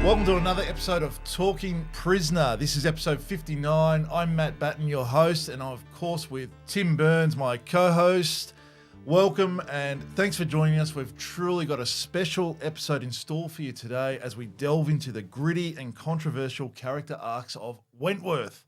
Welcome to another episode of Talking Prisoner. This is episode 59. I'm Matt Batten, your host, and I'm, of course, with Tim Burns, my co-host. Welcome and thanks for joining us. We've truly got a special episode in store for you today as we delve into the gritty and controversial character arcs of Wentworth.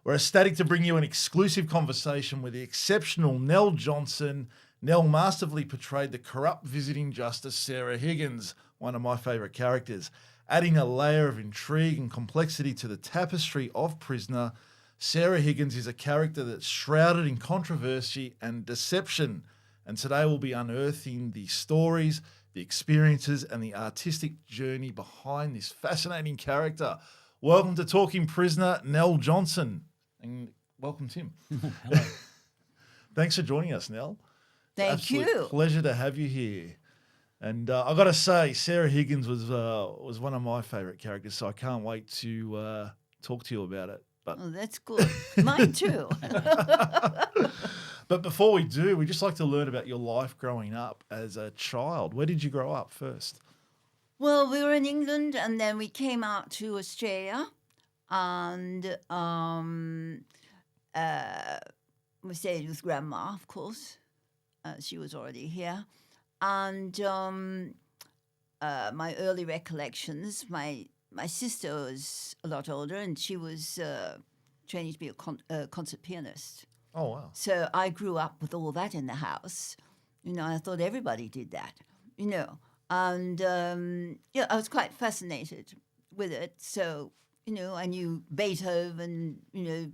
We're ecstatic to bring you an exclusive conversation with the exceptional Nell Johnson. Nell masterfully portrayed the corrupt Visiting Justice Sarah Higgins, one of my favourite characters. Adding a layer of intrigue and complexity to the tapestry of Prisoner, Sarah Higgins is a character that's shrouded in controversy and deception. And today we'll be unearthing the stories, the experiences, and the artistic journey behind this fascinating character. Welcome to Talking Prisoner, Nell Johnson. And welcome, Tim. Hello. Thanks for joining us, Nell. Thank you. Pleasure to have you here. And I've got to say, Sarah Higgins was one of my favourite characters, so I can't wait to talk to you about it. But Oh, that's good. Mine too. But before we do, we'd just like to learn about your life growing up as a child. Where did you grow up first? Well, we were in England and then we came out to Australia and we stayed with Grandma, of course. She was already here. And my early recollections, my sister was a lot older and she was training to be a concert pianist. Oh, wow. So I grew up with all that in the house. You know, I thought everybody did that, you know. And, I was quite fascinated with it. So, you know, I knew Beethoven, you know,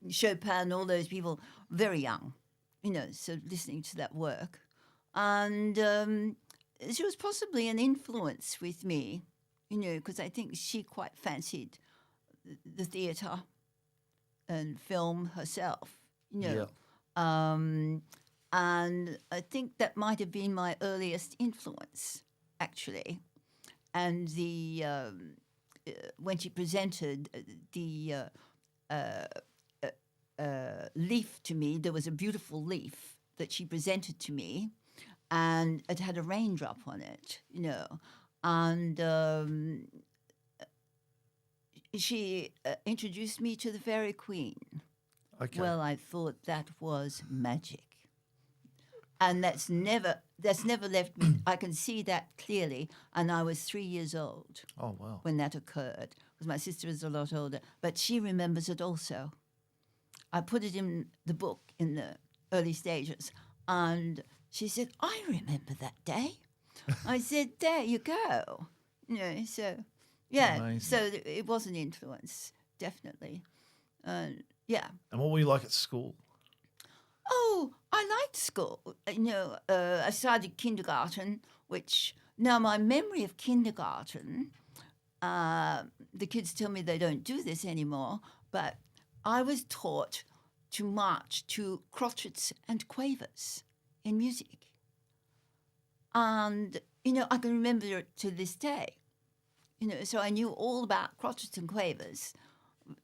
Chopin, all those people very young, you know, so listening to that work. And she was possibly an influence with me, you know, because I think she quite fancied the theatre and film herself, you know. Yeah. And I think that might have been my earliest influence, actually. And the when she presented the leaf to me, there was a beautiful leaf that she presented to me, and it had a raindrop on it, you know. And she introduced me to the Fairy Queen. Okay. Well, I thought that was magic. And that's never left me. I can see that clearly. And I was 3 years old Oh, wow. when that occurred, because my sister is a lot older. But she remembers it also. I put it in the book in the early stages. And she said, I remember that day. I said, there you go. You know, so, yeah. Amazing. So it was an influence, definitely. Yeah. And what were you like at school? Oh, I liked school. You know, I started kindergarten, which now my memory of kindergarten, the kids tell me they don't do this anymore, but I was taught to march to crotchets and quavers in music. And, you know, I can remember it to this day. You know, so I knew all about crotchets and quavers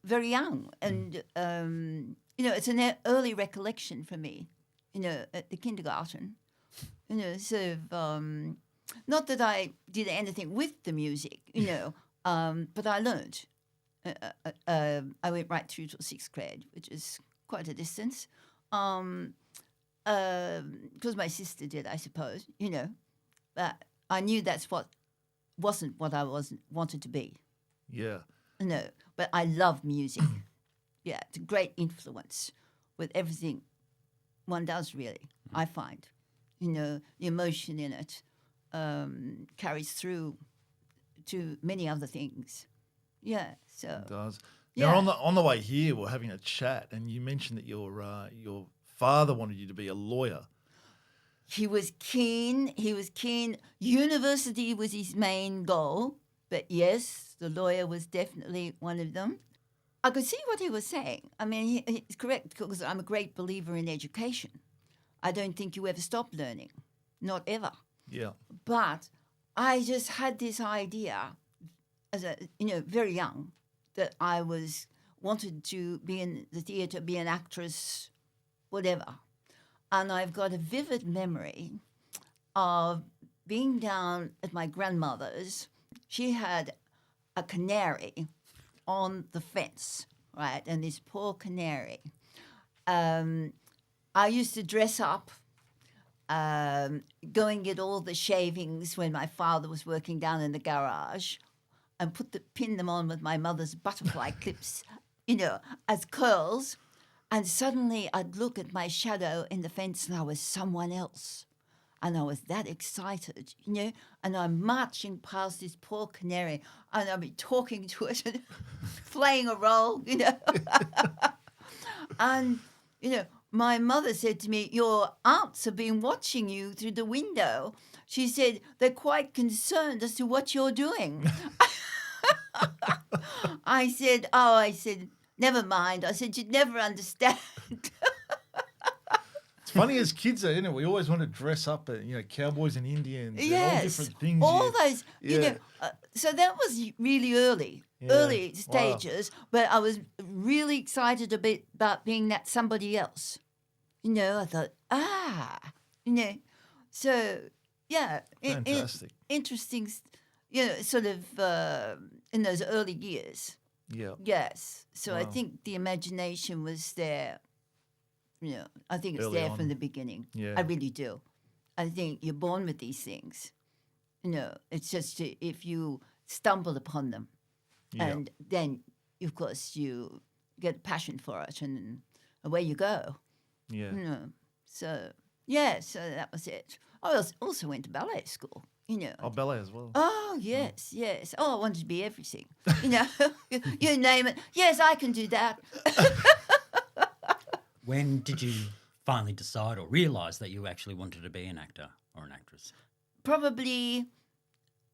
very young. And, you know, it's an early recollection for me, you know, at the kindergarten. You know, sort of, not that I did anything with the music, you know, but I learned. I went right through to 6th grade, which is quite a distance. Because my sister did, I suppose, you know. But I knew that's wasn't what I wanted to be. Yeah. No, but I love music. Yeah, it's a great influence with everything one does, really, I find. You know, the emotion in it carries through to many other things. Yeah, so. It does. Yeah. Now, on the way here, we're having a chat, and you mentioned that your father wanted you to be a lawyer. He was keen. University was his main goal. But yes, the lawyer was definitely one of them. I could see what he was saying. I mean, he's correct, because I'm a great believer in education. I don't think you ever stop learning. Not ever. Yeah. But I just had this idea, as a, you know, very young, that I wanted to be in the theatre, be an actress, whatever. And I've got a vivid memory of being down at my grandmother's. She had a canary on the fence, right? And this poor canary. I used to dress up, go and get all the shavings when my father was working down in the garage, and pin them on with my mother's butterfly clips, as curls. And suddenly I'd look at my shadow in the fence and I was someone else. And I was that excited, and I'm marching past this poor canary and I'll be talking to it and playing a role, And, my mother said to me, your aunts have been watching you through the window. She said, they're quite concerned as to what you're doing. I said, never mind. I said, you'd never understand. It's funny as kids, though, isn't it? We always want to dress up, cowboys and Indians, and all different things. All those, so that was really early stages, but I was really excited about being that somebody else. I thought, so, yeah. Fantastic. Interesting, sort of in those early years. Yeah. Yes. So Wow. I think the imagination was there. I think it's Early there on. from the beginning. Yeah. I really do. I think you're born with these things. It's just if you stumble upon them, Yeah. and then of course you get passion for it, and away you go. Yeah. So so that was it. I also went to ballet school. Oh, ballet as well. Oh, yes. Oh, I wanted to be everything. You name it. Yes, I can do that. When did you finally decide or realise that you actually wanted to be an actor or an actress? Probably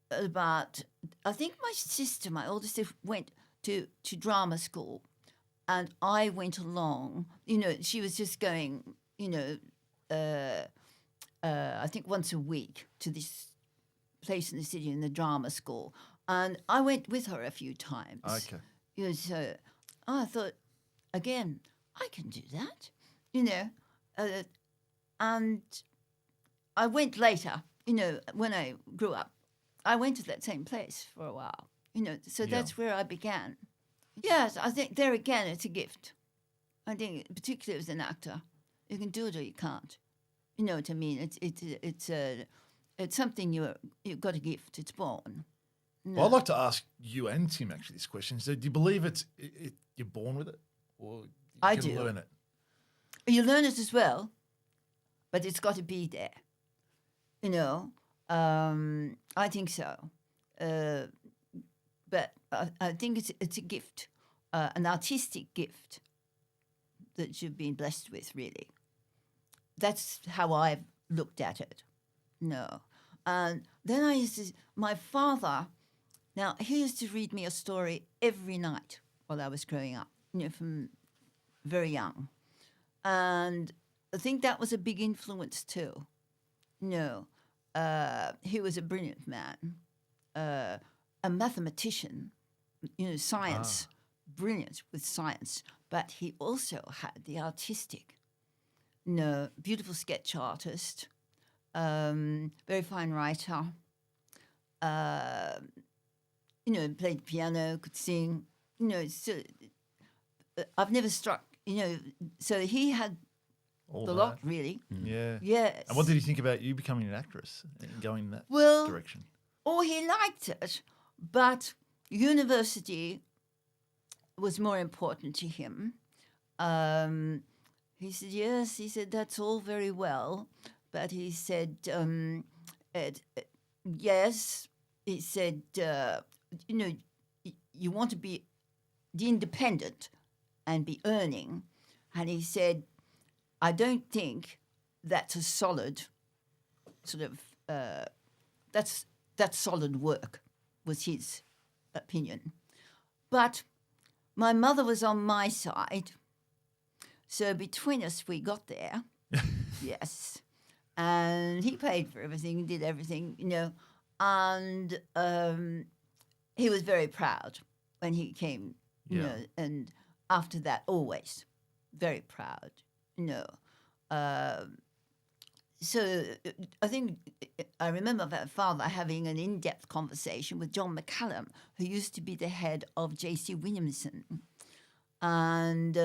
about, I think my older sister, went to drama school, and I went along. She was just going, I think once a week to this place in the city in the drama school, and I went with her a few times. Okay. So I thought, again, I can do that, and I went later, when I grew up. I went to that same place for a while, so that's where I began. Yes, I think there again, it's a gift. I think, particularly as an actor, you can do it or you can't. You know what I mean? It's something you've got a gift. It's born. No. Well, I'd like to ask you and Tim actually this question. So, do you believe you're born with it, or you can learn it? You learn it as well, but it's got to be there. I think so. But I think it's a gift, an artistic gift that you've been blessed with, really. That's how I've looked at it. No. And then my father, now he used to read me a story every night while I was growing up, from very young. And I think that was a big influence too. He was a brilliant man, a mathematician, science, brilliant with science, but he also had the artistic, beautiful sketch artist, very fine writer, played piano, could sing, so I've never struck, so he had All the that. lot, really. Yeah. Yes. And what did he think about you becoming an actress and going in that direction? Oh, he liked it, but university was more important to him. He said, yes, he said, that's all very well, but he said, yes, he said, you want to be independent and be earning, and he said, I don't think that's a solid sort of, that's solid work, was his opinion. But my mother was on my side, so between us we got there, yes. And he paid for everything, did everything, and he was very proud when he came, and after that, always very proud. so I think I remember my father having an in-depth conversation with John McCallum, who used to be the head of J.C. Williamson. And,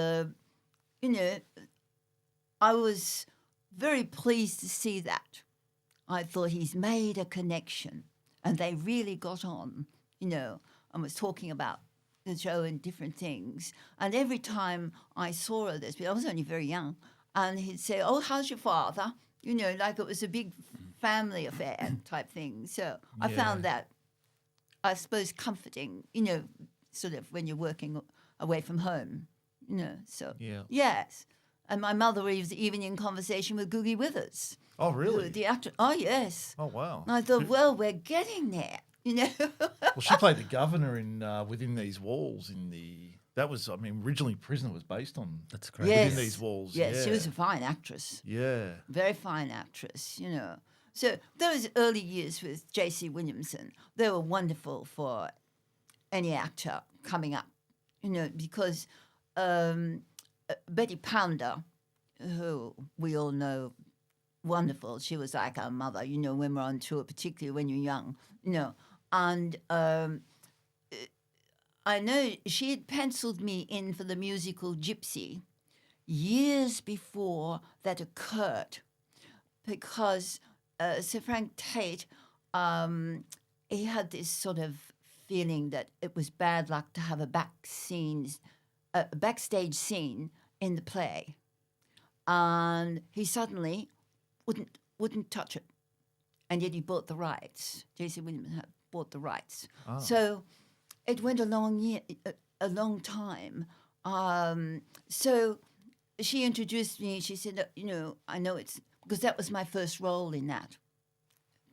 I was very pleased to see that. I thought he's made a connection, and they really got on, and was talking about the show and different things. And every time I saw her this, but I was only very young, and he'd say, "Oh, how's your father?" Like it was a big family affair type thing. So I found that, I suppose, comforting, sort of when you're working away from home, So, yes. And my mother was even in conversation with Googie Withers. Oh, really? The actor. Oh, yes. Oh, wow. And I thought, well, we're getting there, Well, she played the governor in Within These Walls originally Prisoner was based on That's great. Yes. Within These Walls. Yes, yeah. she was a fine actress. Yeah. Very fine actress, So those early years with J.C. Williamson, they were wonderful for any actor coming up, because Betty Pounder, who we all know, wonderful. She was like our mother, when we're on tour, particularly when you're young, And I know she had penciled me in for the musical Gypsy years before that occurred, because Sir Frank Tate, he had this sort of feeling that it was bad luck to have a backstage scene in the play, and he suddenly wouldn't touch it, and yet he bought the rights. J.C. Williamson had bought the rights, so it went a long time. So she introduced me. She said, I know it's because that was my first role in that,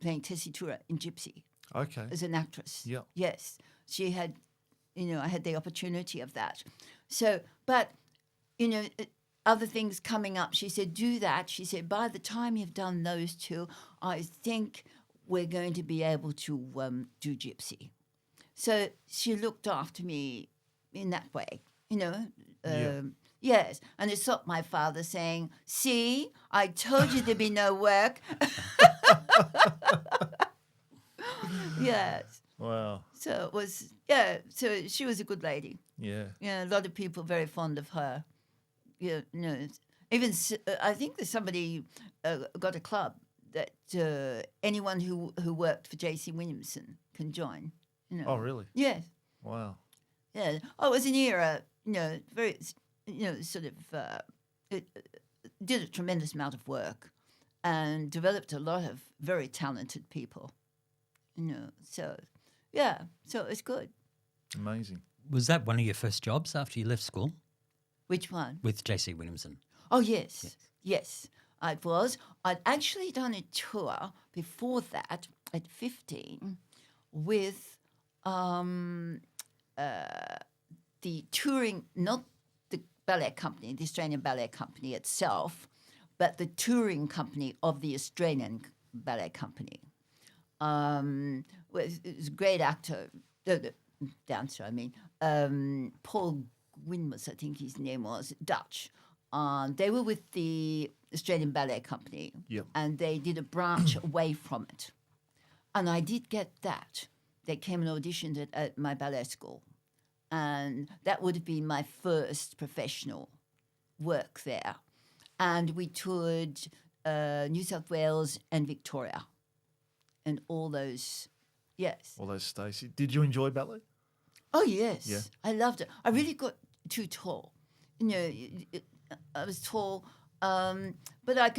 playing Tessitura in Gypsy. Okay. As an actress. Yeah. Yes. She had, I had the opportunity of that. So, but, other things coming up, she said, do that. She said, by the time you've done those two, I think we're going to be able to do Gypsy. So she looked after me in that way, Yes. And it stopped my father saying, see, I told you there'd be no work. Yes. Wow. So it was, so she was a good lady. Yeah. Yeah, a lot of people very fond of her. Even I think there's somebody got a club that anyone who worked for J.C. Williamson can join. Oh, really? Yes. Wow. Yeah. Oh, it was an era, very, sort of it did a tremendous amount of work and developed a lot of very talented people. So, yeah, so it was good. Amazing. Was that one of your first jobs after you left school? Which one? With J.C. Williamson. Oh, yes. It was. I'd actually done a tour before that at 15 with the touring, not the ballet company, the Australian Ballet Company itself, but the touring company of the Australian Ballet Company. It was a great actor, dancer, Paul Gwynmas, I think his name was, Dutch. They were with the Australian Ballet Company, and they did a branch away from it. And I did get that. They came and auditioned at my ballet school. And that would have been my first professional work there. And we toured New South Wales and Victoria and all those, yes. All those, Stacey. Did you enjoy ballet? Oh, yes. Yeah. I loved it. I really got too tall. I was tall, but I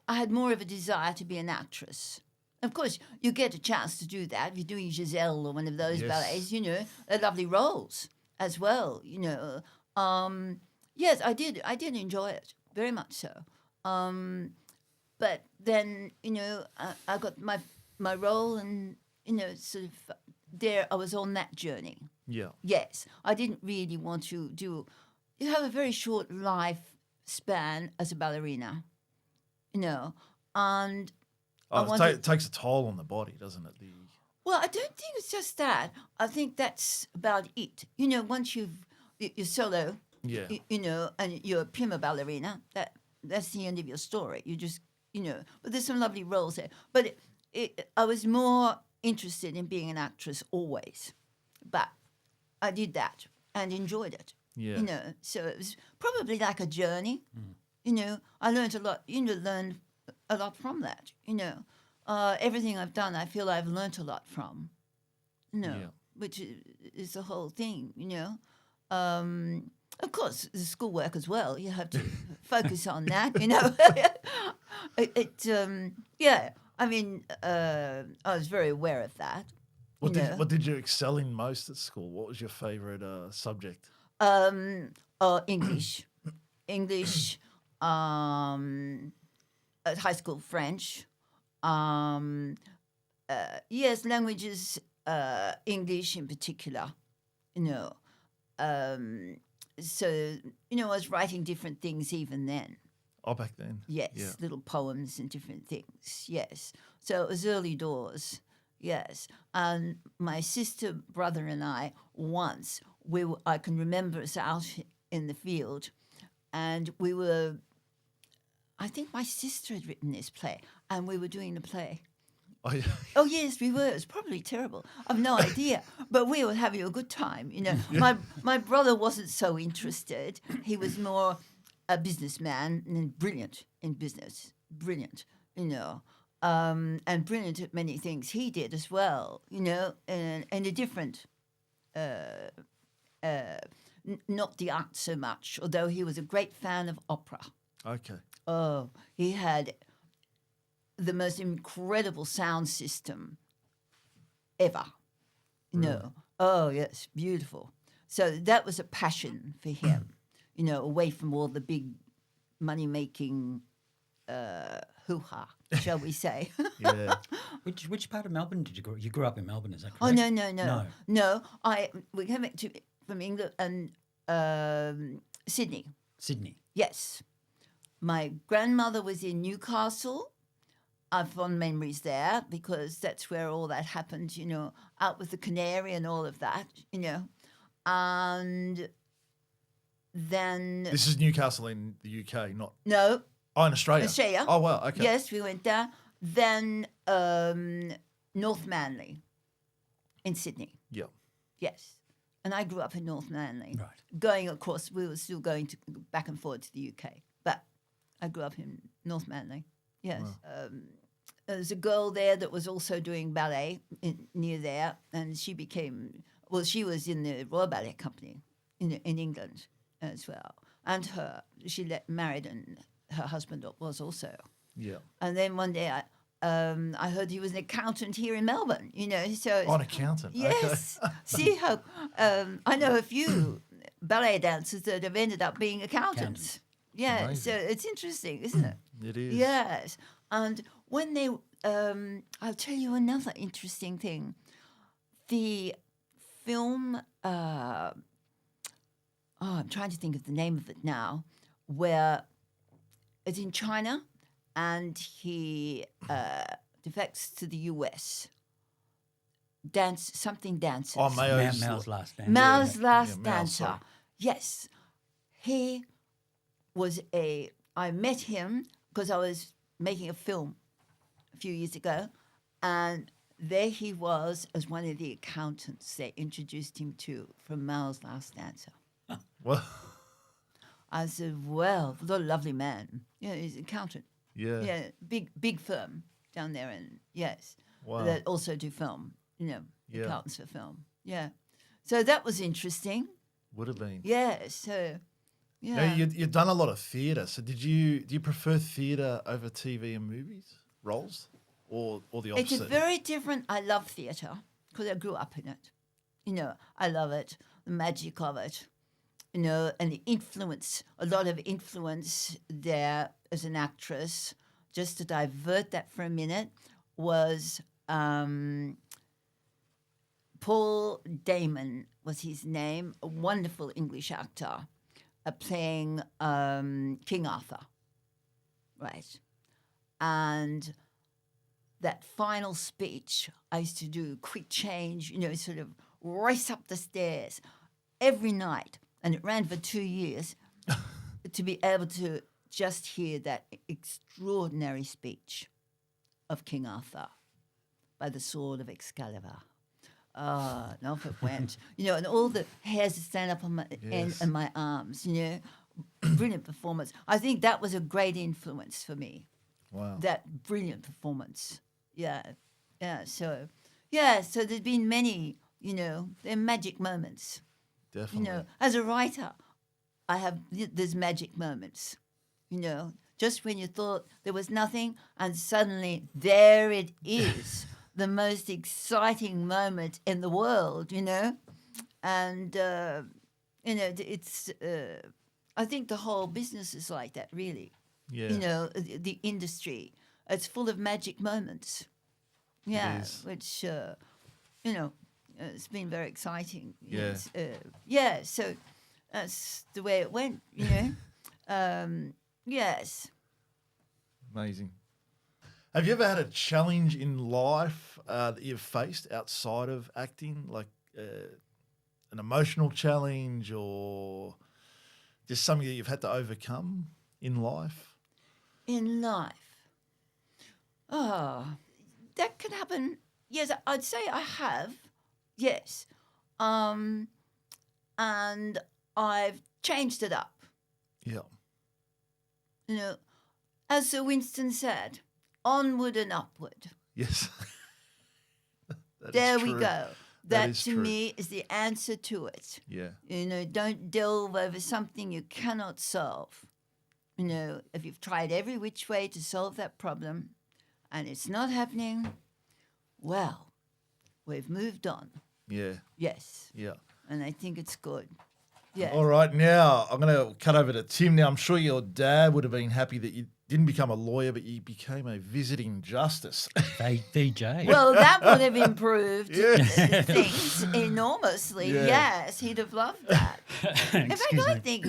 had more of a desire to be an actress. Of course, you get a chance to do that. If you're doing Giselle or one of those ballets, they're lovely roles as well, Yes, I did enjoy it, very much so. But then, I got my role and, sort of there I was on that journey. Yeah. Yes, I didn't really want to do... You have a very short lifespan as a ballerina, and... it takes a toll on the body, doesn't it? Well, I don't think it's just that. I think that's about it. Once you're solo, and you're a prima ballerina, that's the end of your story. You just, but there's some lovely roles there. But I was more interested in being an actress always. But I did that and enjoyed it. Yeah. So it was probably like a journey. I learned a lot. Learned a lot from that. Everything I've done, I feel I've learned a lot from. Which is the whole thing. Of course, the schoolwork as well. You have to focus on that. I mean, I was very aware of that. What did you excel in most at school? What was your favourite subject? English. English, at high school, French. Yes, languages, English in particular, So, I was writing different things even then. Oh, back then? Yes, Yeah. little poems and different things, yes. So it was early doors, yes. And my sister, brother and I, once, I can remember us out in the field, and I think my sister had written this play, and we were doing the play. Oh, yeah. Oh, yes, we were. It was probably terrible. I've no idea. But we were having a good time, My brother wasn't so interested. He was more a businessman and brilliant in business. Brilliant, and brilliant at many things he did as well, and a different, not the art so much, although he was a great fan of opera. Okay. Oh, he had the most incredible sound system ever. Really? Oh, yes, beautiful. So that was a passion for him, away from all the big money-making hoo-ha, shall we say. Yeah. Which part of Melbourne did you grow? You grew up in Melbourne, is that Oh, correct? no. We came back from England and Sydney. Sydney. Yes. My grandmother was in Newcastle. I've fond memories there because that's where all that happened, out with the canary and all of that, And then... This is Newcastle in the UK, not... No. Oh, in Australia? Australia. Oh, wow, okay. Yes, we went there. Then North Manly in Sydney. Yeah. Yes. And I grew up in North Manly. Right. Going, of course, we were still going back and forth to the UK. But I grew up in North Manly. Yes. Wow. There was a girl there that was also doing ballet near there, and she she was in the Royal Ballet Company in England as well. And she married, and her husband was also. Yeah. And then one day I heard he was an accountant here in Melbourne, so... Oh, an accountant. Yes. Okay. See how... I know a few ballet dancers that have ended up being accountants. Yeah, Amazing. so it's interesting, isn't it? It is. Yes. And when they... I'll tell you another interesting thing. The film... I'm trying to think of the name of it now, where it's in China and he defects to the US. Dances. Oh, Mao's... Mal's Last Dance. Mal's Last Yeah, Mal, Dancer. sorry. Yes. He was I met him because I was making a film a few years ago, and there he was as one of the accountants they introduced him to from Mal's Last Dancer. Well, I said, well, what a lovely man. Yeah, he's an accountant. yeah. Yeah, big firm down there, and yes, Wow. that also do film, Yeah. accountants for film. Yeah. So that was interesting. Would have been. Yeah, so, Now, yeah. you've done a lot of theatre. So do you prefer theatre over TV and movies roles, or the opposite? It's a very different. I love theatre because I grew up in it. I love it, the magic of it, and the influence, a lot of influence there as an actress. Just to divert that for a minute, was Paul Damon was his name, a wonderful English actor, playing King Arthur, right? And that final speech, I used to do quick change, sort of race up the stairs every night, and it ran for 2 years to be able to just hear that extraordinary speech of King Arthur by the sword of Excalibur. Ah, and off it went. And all the hairs that stand up on my end and my arms, Brilliant performance. I think that was a great influence for me. Wow. That brilliant performance. Yeah. So there's been many, they're magic moments. Definitely. As a writer, I have there's magic moments. Just when you thought there was nothing, and suddenly there it is, the most exciting moment in the world. And it's. I think the whole business is like that, really. Yeah. The industry, it's full of magic moments. Yeah, which it's been very exciting. Yeah. So that's the way it went. Yes. Amazing. Have you ever had a challenge in life that you've faced outside of acting, like an emotional challenge or just something that you've had to overcome in life? In life, that can happen. Yes, I'd say I have. Yes, and I've changed it up. Yeah. As Sir Winston said, onward and upward. Yes. There we go. That to true. me is the answer to it. Yeah. Don't delve over something you cannot solve. If you've tried every which way to solve that problem and it's not happening, well, we've moved on. Yeah. Yes. Yeah. And I think it's good. Yeah. All right, now I'm going to cut over to Tim. Now, I'm sure your dad would have been happy that you didn't become a lawyer, but you became a visiting justice. VJ. Well, that would have improved Yes. things enormously. Yeah. Yes, he'd have loved that. In fact, Excuse I me. think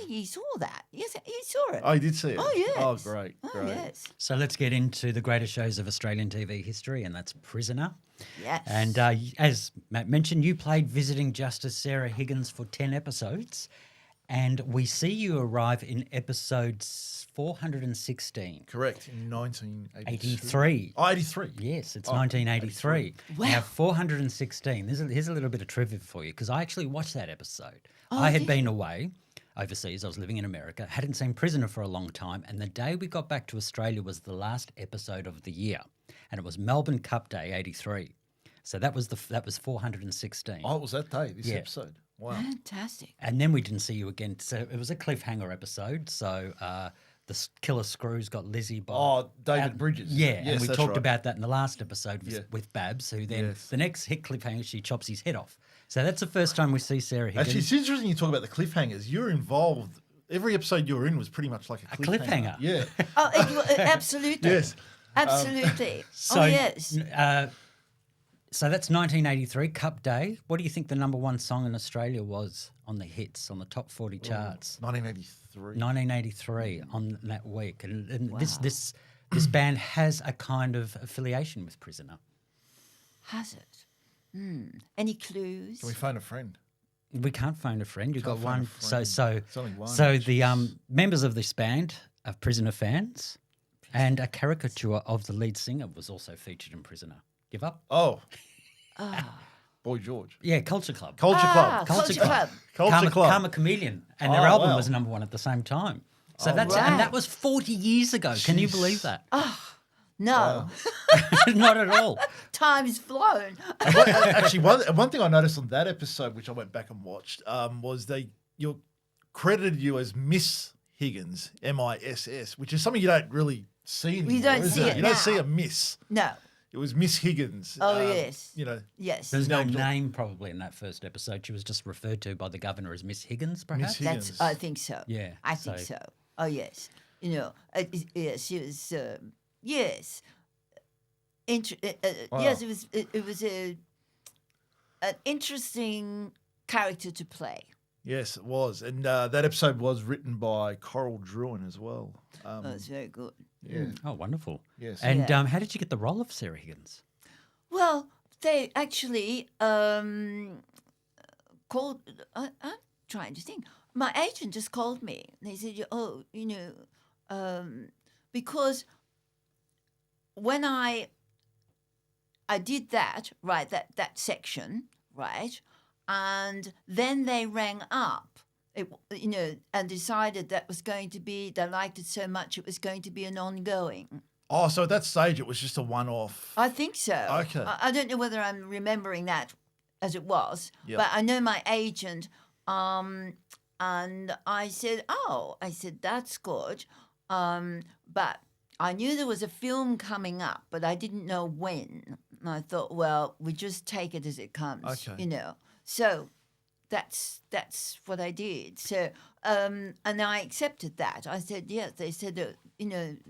he saw that. Yes, he saw it. Oh, you did see it? Oh, yes. Oh, great. Oh, Great. yes. So let's get into the greatest shows of Australian TV history, and that's Prisoner. Yes. And as Matt mentioned, you played Visiting Justice Sarah Higgins for 10 episodes, and we see you arrive in episode 416. Correct. In 1983. 83. Oh, 83. Yes, it's Oh, 1983. Wow. Now, 416. Here's a little bit of trivia for you, because I actually watched that episode. Oh, I had did been away overseas. I was living in America, hadn't seen Prisoner for a long time, and the day we got back to Australia was the last episode of the year, and it was Melbourne Cup Day, 83. So that was 416. Oh, it was that day, this Yeah. episode. Wow. Fantastic. And then we didn't see you again. So it was a cliffhanger episode. So the Killer Screws got Lizzie by... Oh, David Bridges. Yeah, Yes, and we that's talked right. about that in the last episode Yeah. with Babs, who then Yes. the next hit cliffhanger, she chops his head off. So that's the first time we see Sarah Higgins. Actually, it's interesting you talk about the cliffhangers. You're involved. Every episode you were in was pretty much like a cliffhanger. Yeah. Oh, absolutely. Yes. Absolutely. So, oh, yes. So that's 1983, Cup Day. What do you think the number one song in Australia was on the hits, on the top 40 charts? 1983. 1983 on that week. And this band has a kind of affiliation with Prisoner. Has it? Any clues? Can we phone a friend? We can't phone a friend. You've Can't got phone a one. friend. So It's only one, so the members of this band are Prisoner fans, and a caricature of the lead singer was also featured in Prisoner. Give up? Oh, Ah. Boy George. Yeah, Culture Club. Culture Club. Culture Club. Culture Club. Karma Chameleon, and their Oh, album wow. was number one at the same time. So Oh, that's right. and that was 40 years ago. Can you Jeez. believe that? No. Not at all. Time's flown. Actually, one thing I noticed on that episode, which I went back and watched, was you credited you as Miss Higgins, MISS, which is something you don't really see anymore. don't is see it You don't now. see a Miss. No. It was Miss Higgins. Oh, yes. You know, Yes. There's no Nell Johnson. name probably in that first episode. She was just referred to by the governor as Miss Higgins, perhaps. Higgins. That's. I think so. Yeah, I think so- so. Oh yes. Yes, she was. Yes. Wow. Yes, it was an interesting character to play. Yes, it was. And that episode was written by Coral Druin as well. Oh, it's very good. Yeah. Oh, wonderful. Yes. And Yeah. how did you get the role of Sarah Higgins? Well, they actually called. I'm trying to think. my agent just called me. And they said, because when I did that, right, that section, right, and then they rang up, and decided that was going to be, they liked it so much it was going to be an ongoing. Oh, so at that stage it was just a one-off. I think so. Okay. I don't know whether I'm remembering that as it was, but I know my agent, and I said, that's good, but I knew there was a film coming up, but I didn't know when. And I thought, well, we just take it as it comes, So that's what I did. So, and I accepted that. I said, yes. They said that, we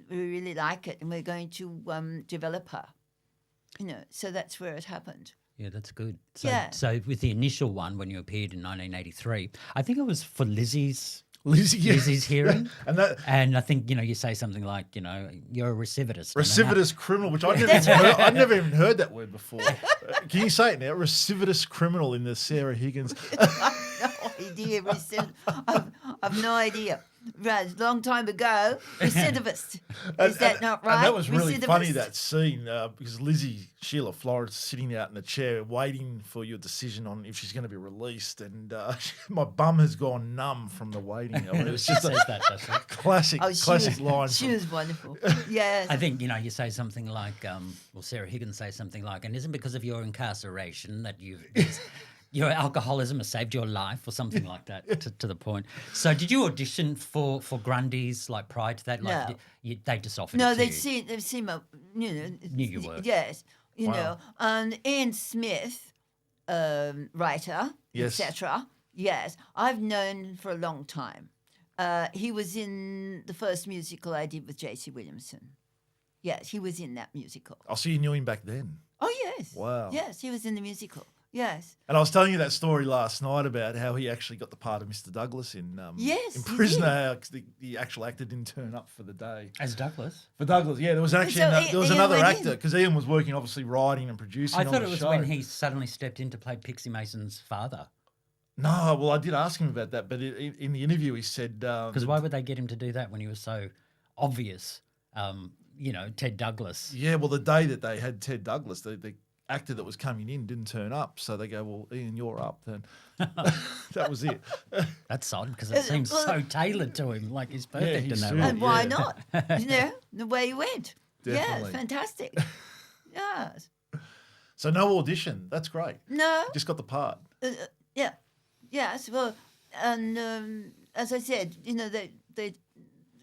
really like it, and we're going to develop her. So that's where it happened. Yeah, that's good. So with the initial one, when you appeared in 1983, I think it was for Lizzie's hearing. And I think, you say something like, you're a recidivist. Recidivist criminal, which I'd never even heard that word before. Can you say it now? Recidivist criminal in the Sarah Higgins. I've no idea. Right, a long time ago, recidivist. Is that not right? And that was really funny, that scene, because Lizzie, Sheila Florence, sitting out in the chair waiting for your decision on if she's going to be released. And my bum has gone numb from the waiting. I mean, it was just a classic line. She was wonderful. Yes. I think, you say something like, Sarah Higgins says something like, and isn't because of your incarceration that your alcoholism has saved your life, or something like that, to the point. So, did you audition for Grundy's prior to that? No. They just offered. No, it to they've seen my, knew your work. Yes, and Ian Smith, writer, yes, etc. Yes, I've known for a long time. He was in the first musical I did with J.C. Williamson. Yes, he was in that musical. Oh, so you knew him back then? Oh yes. Wow. Yes, he was in the musical. Yes. And I was telling you that story last night about how he actually got the part of Mr. Douglas in Prisoner. The actual actor didn't turn up for the day. As Douglas? For Douglas, yeah. There was actually another actor, because Ian was working, obviously, writing and producing on the show. I thought it was when he suddenly stepped in to play Pixie Mason's father. No, well, I did ask him about that, but in the interview he said... Because why would they get him to do that when he was so obvious, Ted Douglas? Yeah, well, the day that they had Ted Douglas, the actor that was coming in didn't turn up, so they go, well, Ian, you're up then. That was it. That's odd, because it seems so tailored to him, like he's perfect in that role. And why not? The way he went. Definitely. Yeah, fantastic. Yes. So no audition. That's great. No. Just got the part. Yeah. Yes. Well, and as I said, they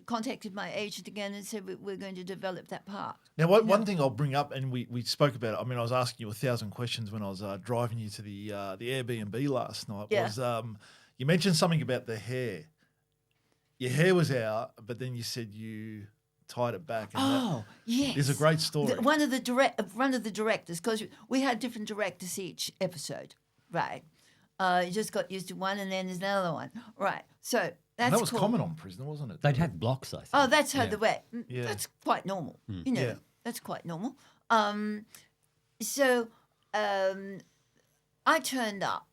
contacted my agent again and said we're going to develop that part. Now, one thing I'll bring up, and we spoke about it. I mean, I was asking you 1,000 questions when I was driving you to the Airbnb last night. Yeah. Was you mentioned something about the hair. Your hair was out, but then you said you tied it back. And yes. It's a great story. One of the directors, because we had different directors each episode, right? You just got used to one, and then there's another one, right? So that was common on Prisoner, wasn't it? They'd have blocks, I think. Oh, that's how the way. Yeah. That's quite normal. Yeah. That's quite normal. So I turned up,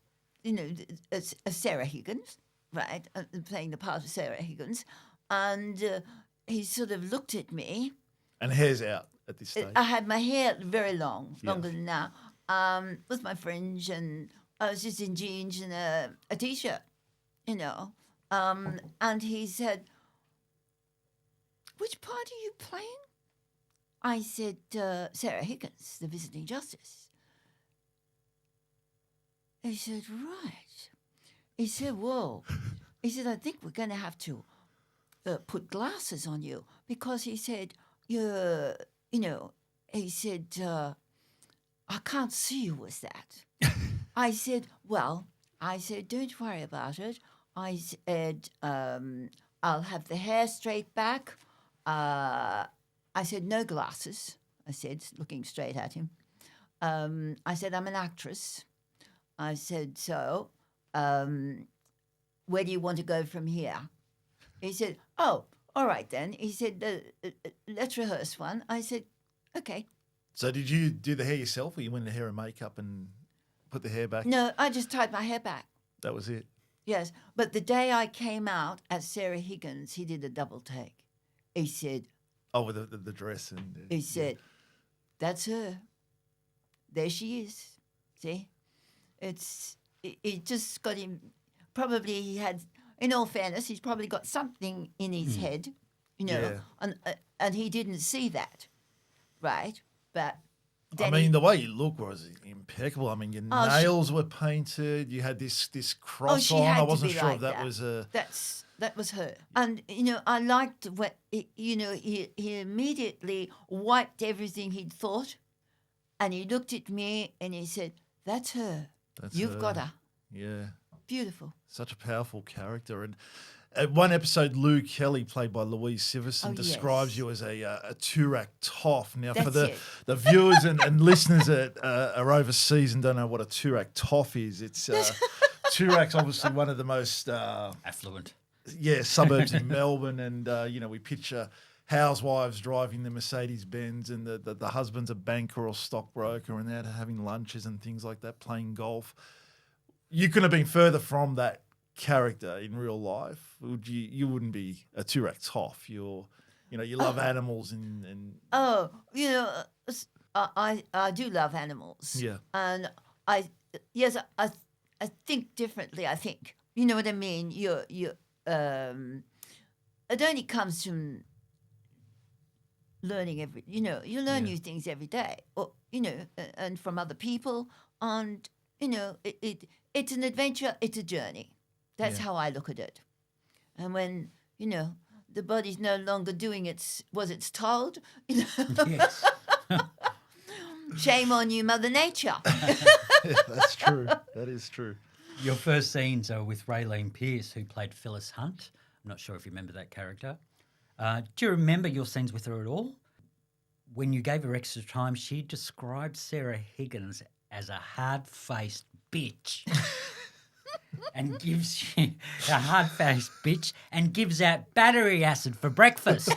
as Sarah Higgins, right, playing the part of Sarah Higgins, and he sort of looked at me. And hair's out at this stage. I had my hair very long, longer than now, with my fringe, and I was just in jeans and a T-shirt, and he said, "Which part are you playing?" I said, "Sarah Higgins, the Visiting Justice." He said, "Right." He said, "Whoa." He said, "I think we're going to have to put glasses on you," because he said, he said, "I can't see you with that." I said, "Don't worry about it." I said, "I'll have the hair straight back." I said, "No glasses," I said, looking straight at him. I said, "I'm an actress." I said, "So, where do you want to go from here?" He said, "Oh, all right then." He said, "Let's rehearse one." I said, "Okay." So did you do the hair yourself, or you went to hair and makeup and put the hair back? No, I just tied my hair back. That was it. Yes, but the day I came out as Sarah Higgins, he did a double take. He said, Oh, with the dress and he said, that's her. There she is. See? It just got him, probably he had, in all fairness, he's probably got something in his head, Yeah. and he didn't see that, right? But I mean, the way you look was impeccable. I mean, your Oh, nails were painted. You had this cross she on. had I to wasn't be sure like if that that. was a. That was her. And, I liked what, he immediately wiped everything he'd thought, and he looked at me and he said, that's her. You've got her. Yeah. Beautiful. Such a powerful character. And at one episode, Lou Kelly, played by Louise Siverson, describes yes. you as a Turak toff. Now, for That's the viewers and listeners that are overseas and don't know what a Turak toff is, it's Turak's obviously one of the most Affluent. suburbs in Melbourne, and we picture housewives driving the Mercedes Benz, and the husband's a banker or stockbroker, and they're having lunches and things like that, playing golf. You couldn't have been further from that character in real life. You wouldn't be a Turak toff. You love animals and Oh, I do love animals. Yeah. And I think differently. I think, you know what I mean. It only comes from learning you learn new things every day, or and from other people, and it's an adventure. It's a journey. That's how I look at it. And when the body's no longer doing its told, Yes. shame on you, Mother Nature. that's true. That is true. Your first scenes are with Raylene Pierce, who played Phyllis Hunt. I'm not sure if you remember that character. Do you remember your scenes with her at all? When you gave her extra time, she described Sarah Higgins as a hard-faced bitch. And gives you a hard-faced bitch and gives out battery acid for breakfast.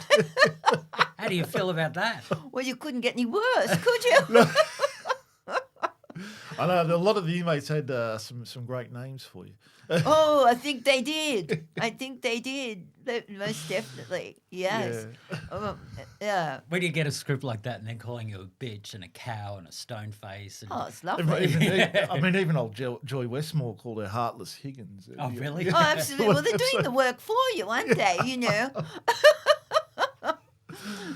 How do you feel about that? Well, you couldn't get any worse, could you? I know a lot of the inmates had some great names for you. Oh, I think they did. Most definitely. Yes. Yeah. Where do you get a script like that and then calling you a bitch and a cow and a stone face? And... Oh, it's lovely. Even old Joy Westmore called her Heartless Higgins. Oh, really? Oh, absolutely. Well, they're doing the work for you, aren't they?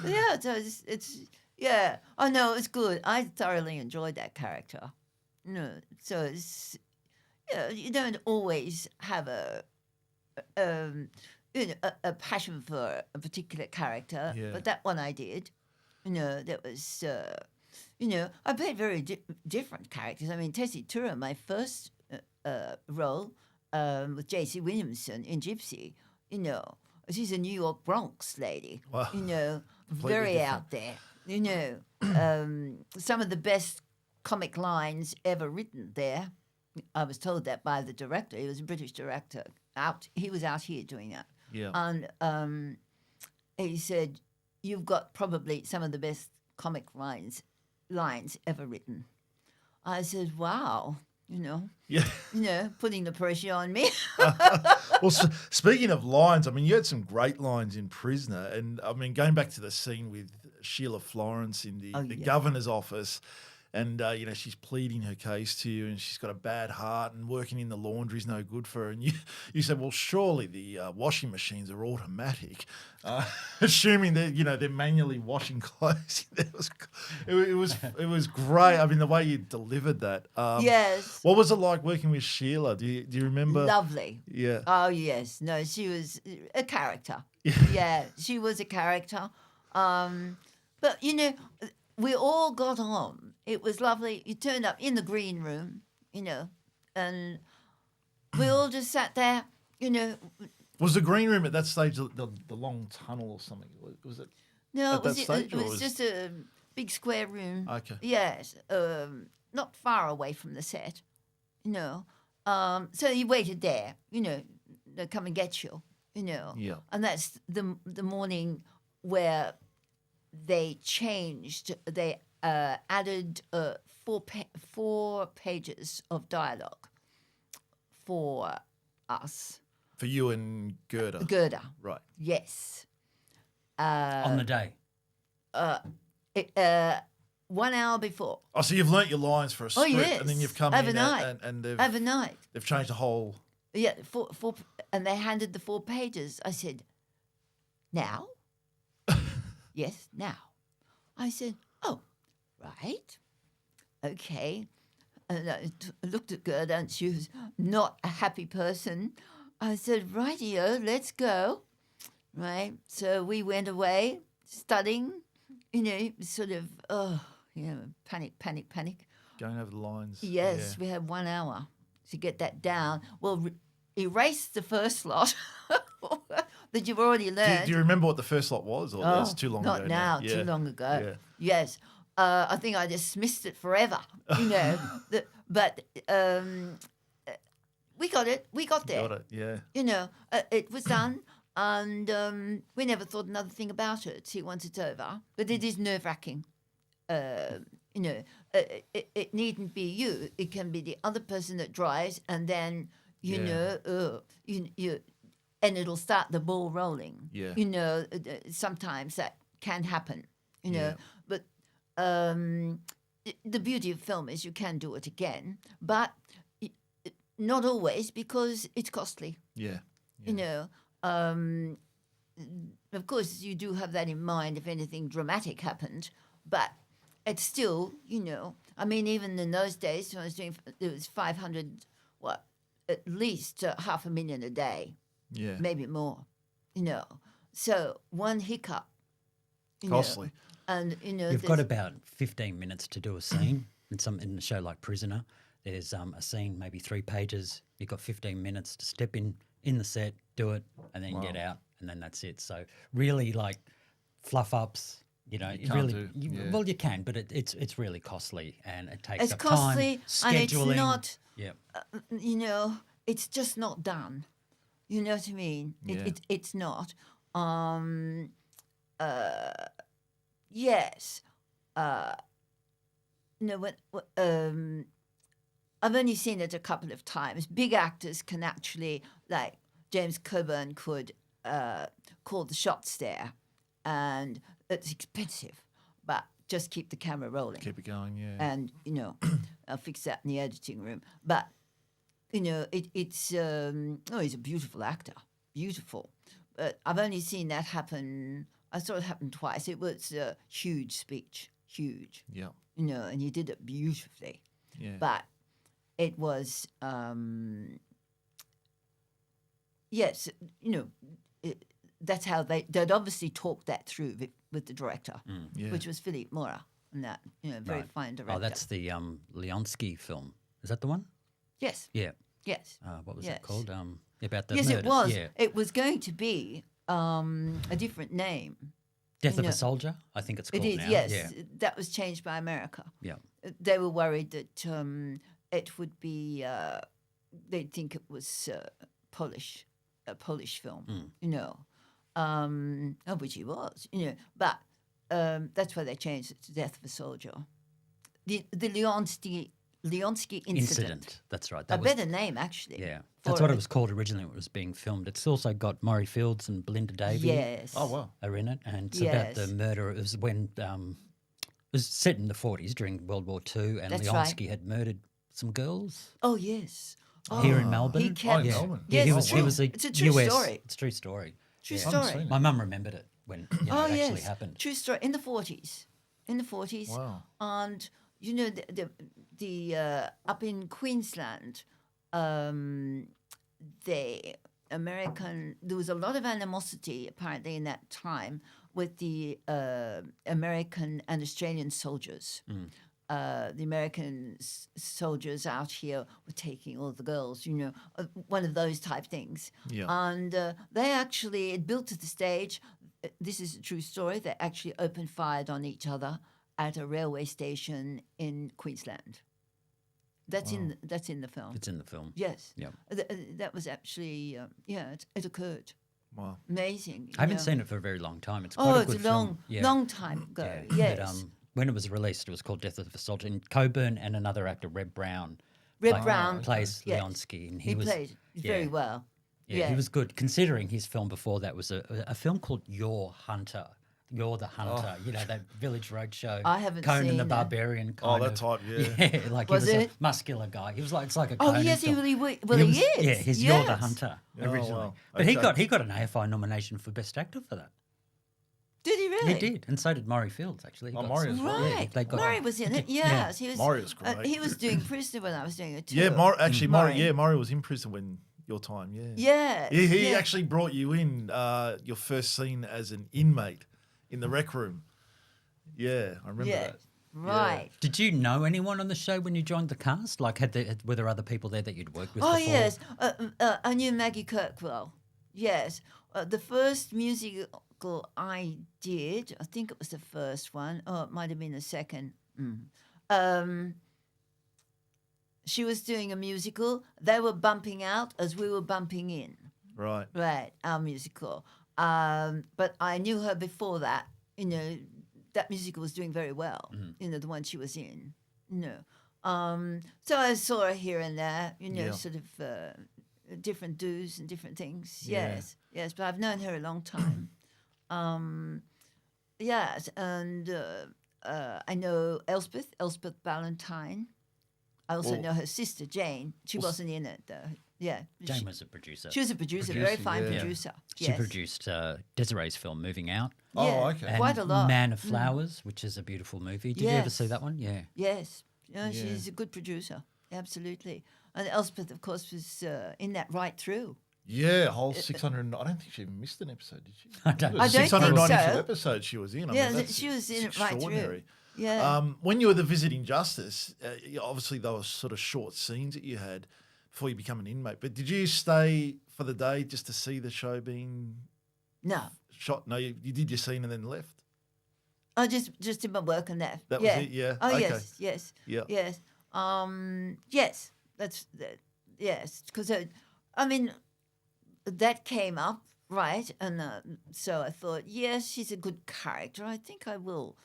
Yeah, so it's yeah. Oh, no, it's good. I thoroughly enjoyed that character. So it's, you don't always have a passion for a particular character, but that one I did. That was, I played very different characters. I mean, Tessie Tura, my first role with J.C. Williamson in Gypsy, she's a New York Bronx lady, Wow. very different. out there. Some of the best comic lines ever written there. I was told that by the director. He was a British director. He was out here doing that. Yeah. And he said, "You've got probably some of the best comic lines ever written." I said, "Wow." Yeah. Putting the pressure on me. Well, speaking of lines, I mean, you had some great lines in Prisoner, and I mean, going back to the scene with Sheila Florence in the governor's office, and she's pleading her case to you, and she's got a bad heart, and working in the laundry is no good for her. And you said, well, surely the washing machines are automatic, assuming that they're manually washing clothes. It was great. I mean, the way you delivered that. Yes. What was it like working with Sheila? Do you remember? Lovely. Yeah. Oh, yes. No, she was a character. Yeah, she was a character. But, we all got on. It was lovely. You turned up in the green room, and we all just sat there, Was the green room at that stage the long tunnel or something? Was it? No, at that stage, it was just a big square room. Okay. Yes, not far away from the set, So you waited there, they'll come and get you, Yeah. And that's the morning where they changed. They added 4 pages of dialogue for us. For you and Gerda. Gerda, Right. yes. On the day. 1 hour before. Oh, so you've learnt your lines for a script, yes. and then you've come Overnight. in and they've Overnight. they've changed the whole. Yeah, four, and they handed the 4 pages. I said, now? Yes, now. I said, oh, right. Okay. And I looked at Gerda, and she was not a happy person. I said, rightio, let's go. Right. So we went away studying, sort of, panic. Going over the lines. Yes, we had 1 hour to get that down. Well, erase the first lot that you've already learned. Do you remember what the first lot was? Or that's too long ago? Not now, Yeah. too long ago. Yeah. Yes. I think I dismissed it forever, but we got it. We got there. Got it. Yeah. It was done, and we never thought another thing about it once it's over. But it is nerve-wracking. It needn't be you. It can be the other person that drives, and then and it'll start the ball rolling. Yeah. Sometimes that can happen. Yeah. But the beauty of film is you can do it again, but not always, because it's costly. Yeah. Of course, you do have that in mind if anything dramatic happened, but it's still, I mean, even in those days when I was doing, it was 500, at least $500,000 a day, Yeah. maybe more, So one hiccup, Costly. and You've got about 15 minutes to do a scene in a show like Prisoner. There's a scene, maybe 3 pages. You've got 15 minutes to step in the set, do it, and then get out, and then that's it. So really, like, fluff ups. You can't really, do, yeah. well, you can, but it's really costly, and it takes it's up costly, time, and it's scheduling. not. Yeah. It's just not done. You know what I mean? Yeah. It's not. Yes. I've only seen it a couple of times. Big actors can actually, like James Coburn could call the shots there, and it's expensive, but just keep the camera rolling. Keep it going. Yeah. And I'll fix that in the editing room. But it's he's a beautiful actor, beautiful. But I've only seen that happen. I saw it happen twice. It was a huge speech, huge. Yeah. And he did it beautifully. Yeah. But it was yes, that's how they'd obviously talked that through with the director, Yeah. which was Philippe Mora, and that very Right. fine director. Oh, that's the Leonsky film. Is that the one? yes, Yeah. yes. What was Yes. it called? About the Yes, murders. it was. Yeah. It was going to be a different name. Death of No. a Soldier, I think it's It called is, now. yes. Yeah. That was changed by America. Yeah. They were worried that it would be, they'd think it was a Polish film, which it was, But that's why they changed it to Death of a Soldier. The Leonsky incident. That's right. A That was, better name, actually. yeah. for That's what it was called originally when it was being filmed. It's also got Murray Fields and Belinda Davy Yes. Oh wow. are in it. And it's Yes. about the murder. It was when it was set in the 40s during World War II, and That's Leonsky right. had murdered some girls Oh, yes. here in Melbourne. He kept. in Melbourne. Yeah, Yes, he was a it's a true US. story. It's a true story. True Yeah. I haven't story. seen it. My mum remembered it when it actually yes. happened. True story. In the 40s. Wow. And, the up in Queensland, there was a lot of animosity apparently in that time with the American and Australian soldiers. The American soldiers out here were taking all the girls, one of those type things. Yeah. And it built to the stage. This is a true story. They actually opened fire on each other at a railway station in Queensland. That's in the film. It's in the film. Yes. Yeah. That was actually it occurred. Wow. Amazing. I haven't seen it for a very long time. It's quite Oh, a it's good a long, film. Yeah. long time ago. Yeah. Yes. But, when it was released, it was called Death of a Soldier. And Coburn and another actor, Reb Brown, Red Brown plays yes. Leonsky, and He played very well. Yeah, he was good, considering his film before that was a film called You're Hunter. You're the Hunter. You know, that Village Roadshow. I haven't Conan seen the that. Barbarian Oh, kind that of. type, yeah. Yeah, like Was he was it? a muscular guy. He was like, it's like a Oh, Conan yes, film. he is. Yeah, he's You're the Hunter Oh, originally. wow. But Okay. he got an AFI nomination for Best Actor for that. Did he really? He did, and so did Maury Fields, actually. He got Maury as well. Right. they got- Murray was in it. Yes, he was. Maury was great. He was doing Prisoner when I was doing it too. Yeah, Murray. Maury was in prison when your time, yeah. Yes. He yeah. actually brought you in your first scene as an inmate in the rec room. Yeah, I remember Yeah. that. Right. Did you know anyone on the show when you joined the cast? Like, were there other people there that you'd worked with Oh before? yes, I knew Maggie Kirkwell. Yes, the first musical I did, I think it was the first one. Oh, it might have been the second. She was doing a musical. They were bumping out as we were bumping in. Right. Right, our musical. But I knew her before that. You know, that musical was doing very well. You know, the one she was in. No. So I saw her here and there. You know, Yeah. sort of different do's and different things. Yeah. Yes. But I've known her a long time. Yes, and I know Elspeth Valentine. I also know her sister Jane. She wasn't in it though. Yeah, Jane was a producer. She was a producer, very fine yeah. producer. She Yes. produced Desiree's film Moving Out. Oh, Yeah, okay. And quite a lot. Man of Flowers, which is a beautiful movie. Did you ever Yes. see that one? Yeah. Yes, she's a good producer, absolutely. And Elspeth, of course, was in that right through. Yeah, whole 600. I don't think she even missed an episode, did she? I don't I don't think 692 so. episodes she was in. I Yeah, mean, that's she was in it's it right through. extraordinary. Yeah. When you were the Visiting Justice, obviously there were sort of short scenes that you had before you become an inmate. But did you stay for the day just to see the show being No, shot? No, you did your scene and then left. I just did my work on that. That was it, yeah. Oh Okay. yes. Yeah. Yes. Yes. That's that. Yes, because I mean, that came up right, and so I thought, yes, she's a good character. I think I will,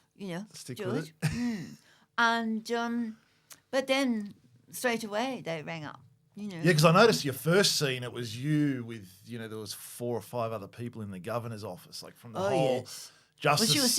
Stick do with it. And but then straight away they rang up. Yeah, because I noticed your first scene, it was you with, there was 4 or 5 other people in the governor's office, like from the whole Yes. justice. Well, she was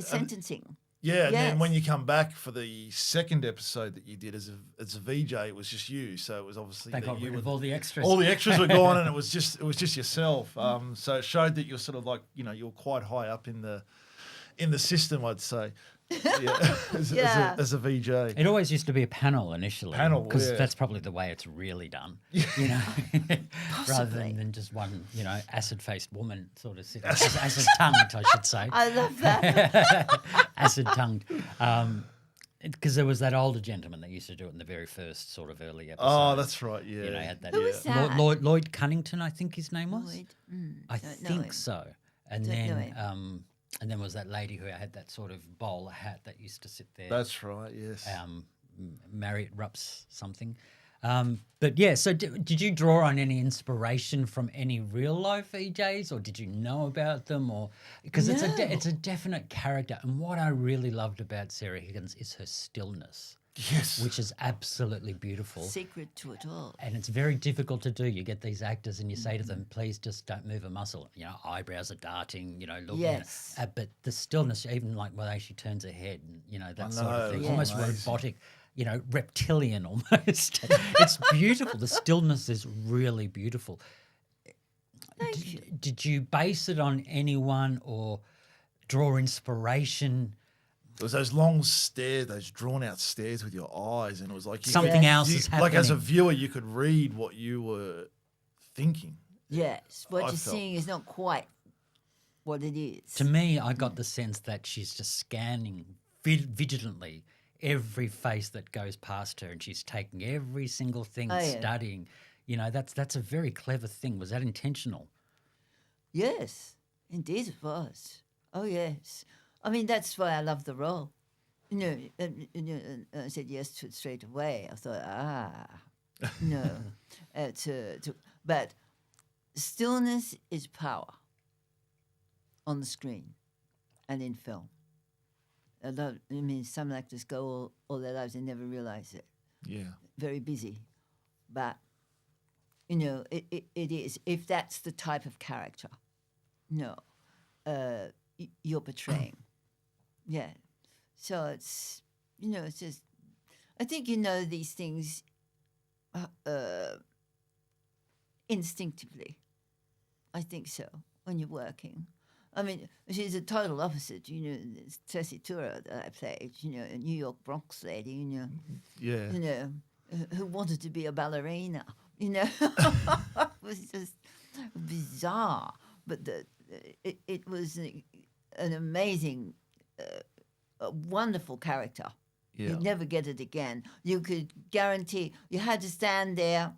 sentencing. Yeah, and then Yes. when you come back for the second episode that you did as a VJ, it was just you. So it was obviously They that got you rid were of all the extras. all the extras were gone, and it was just yourself. So it showed that you're sort of like you were quite high up in the system, I'd say. Yeah, Yeah. as a VJ. It always used to be a panel initially. Panel, because yeah. that's probably the way it's really done. Rather than just one, acid-faced woman sort of sitting, acid-tongued, I should say. I love that. Acid-tongued. Because there was that older gentleman that used to do it in the very first sort of early episode. Oh, that's right. Yeah. Had that. Who was that? Lloyd Cunnington, I think his name was. Lloyd. I Don't know think him. so. And Don't know then, him. and then was that lady who had that sort of bowler hat that used to sit there. That's right. Yes. Marriott Rups something. But yeah, so did you draw on any inspiration from any real life VJs, or did you know about them, or because No. it's a definite character, and what I really loved about Sarah Higgins is her stillness, yes. which is absolutely beautiful. Secret to it all. And it's very difficult to do. You get these actors and you say to them, please just don't move a muscle. Eyebrows are darting, look. Yes. But the stillness, even like the way she turns her head, and, that sort of thing, Yeah. almost Amazing. robotic, reptilian almost. It's beautiful. The stillness is really beautiful. Thank you. Did you base it on anyone or draw inspiration? It was those long stairs, those drawn out stairs with your eyes, and it was like Something else is happening. Like as a viewer, you could read what you were thinking. Yes, what I you're felt. seeing is not quite what it is. To me, I got the sense that she's just scanning vigilantly every face that goes past her, and she's taking every single thing, Oh, yeah. studying. That's a very clever thing. Was that intentional? Yes, indeed it was. Oh, yes. I mean, that's why I love the role. I said yes to it straight away. I thought, no. But stillness is power on the screen and in film. Some actors go all their lives and never realize it. Yeah. very busy. But, you know, it is. If that's the type of character, no, you're portraying. Yeah. So it's, you know, it's just, I think you know these things instinctively. I think so, when you're working. I mean, she's a total opposite, you know, this tessitura that I played, you know, a New York Bronx lady, you know. Yeah. You know, who wanted to be a ballerina, you know. It was just bizarre. But it was an amazing, a wonderful character. Yeah. You'd never get it again. You could guarantee, you had to stand there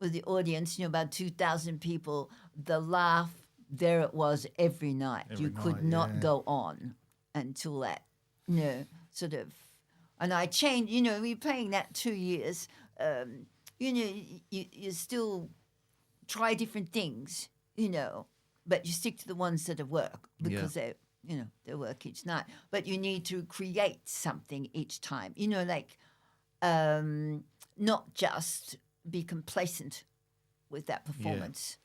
with the audience, you know, about 2,000 people, the laugh, there it was every night. You could not go on until that, you know, sort of. And I changed, you know, we're playing that 2 years. You know, you still try different things, you know, but you stick to the ones that work because they work each night. But you need to create something each time, you know, like not just be complacent with that performance.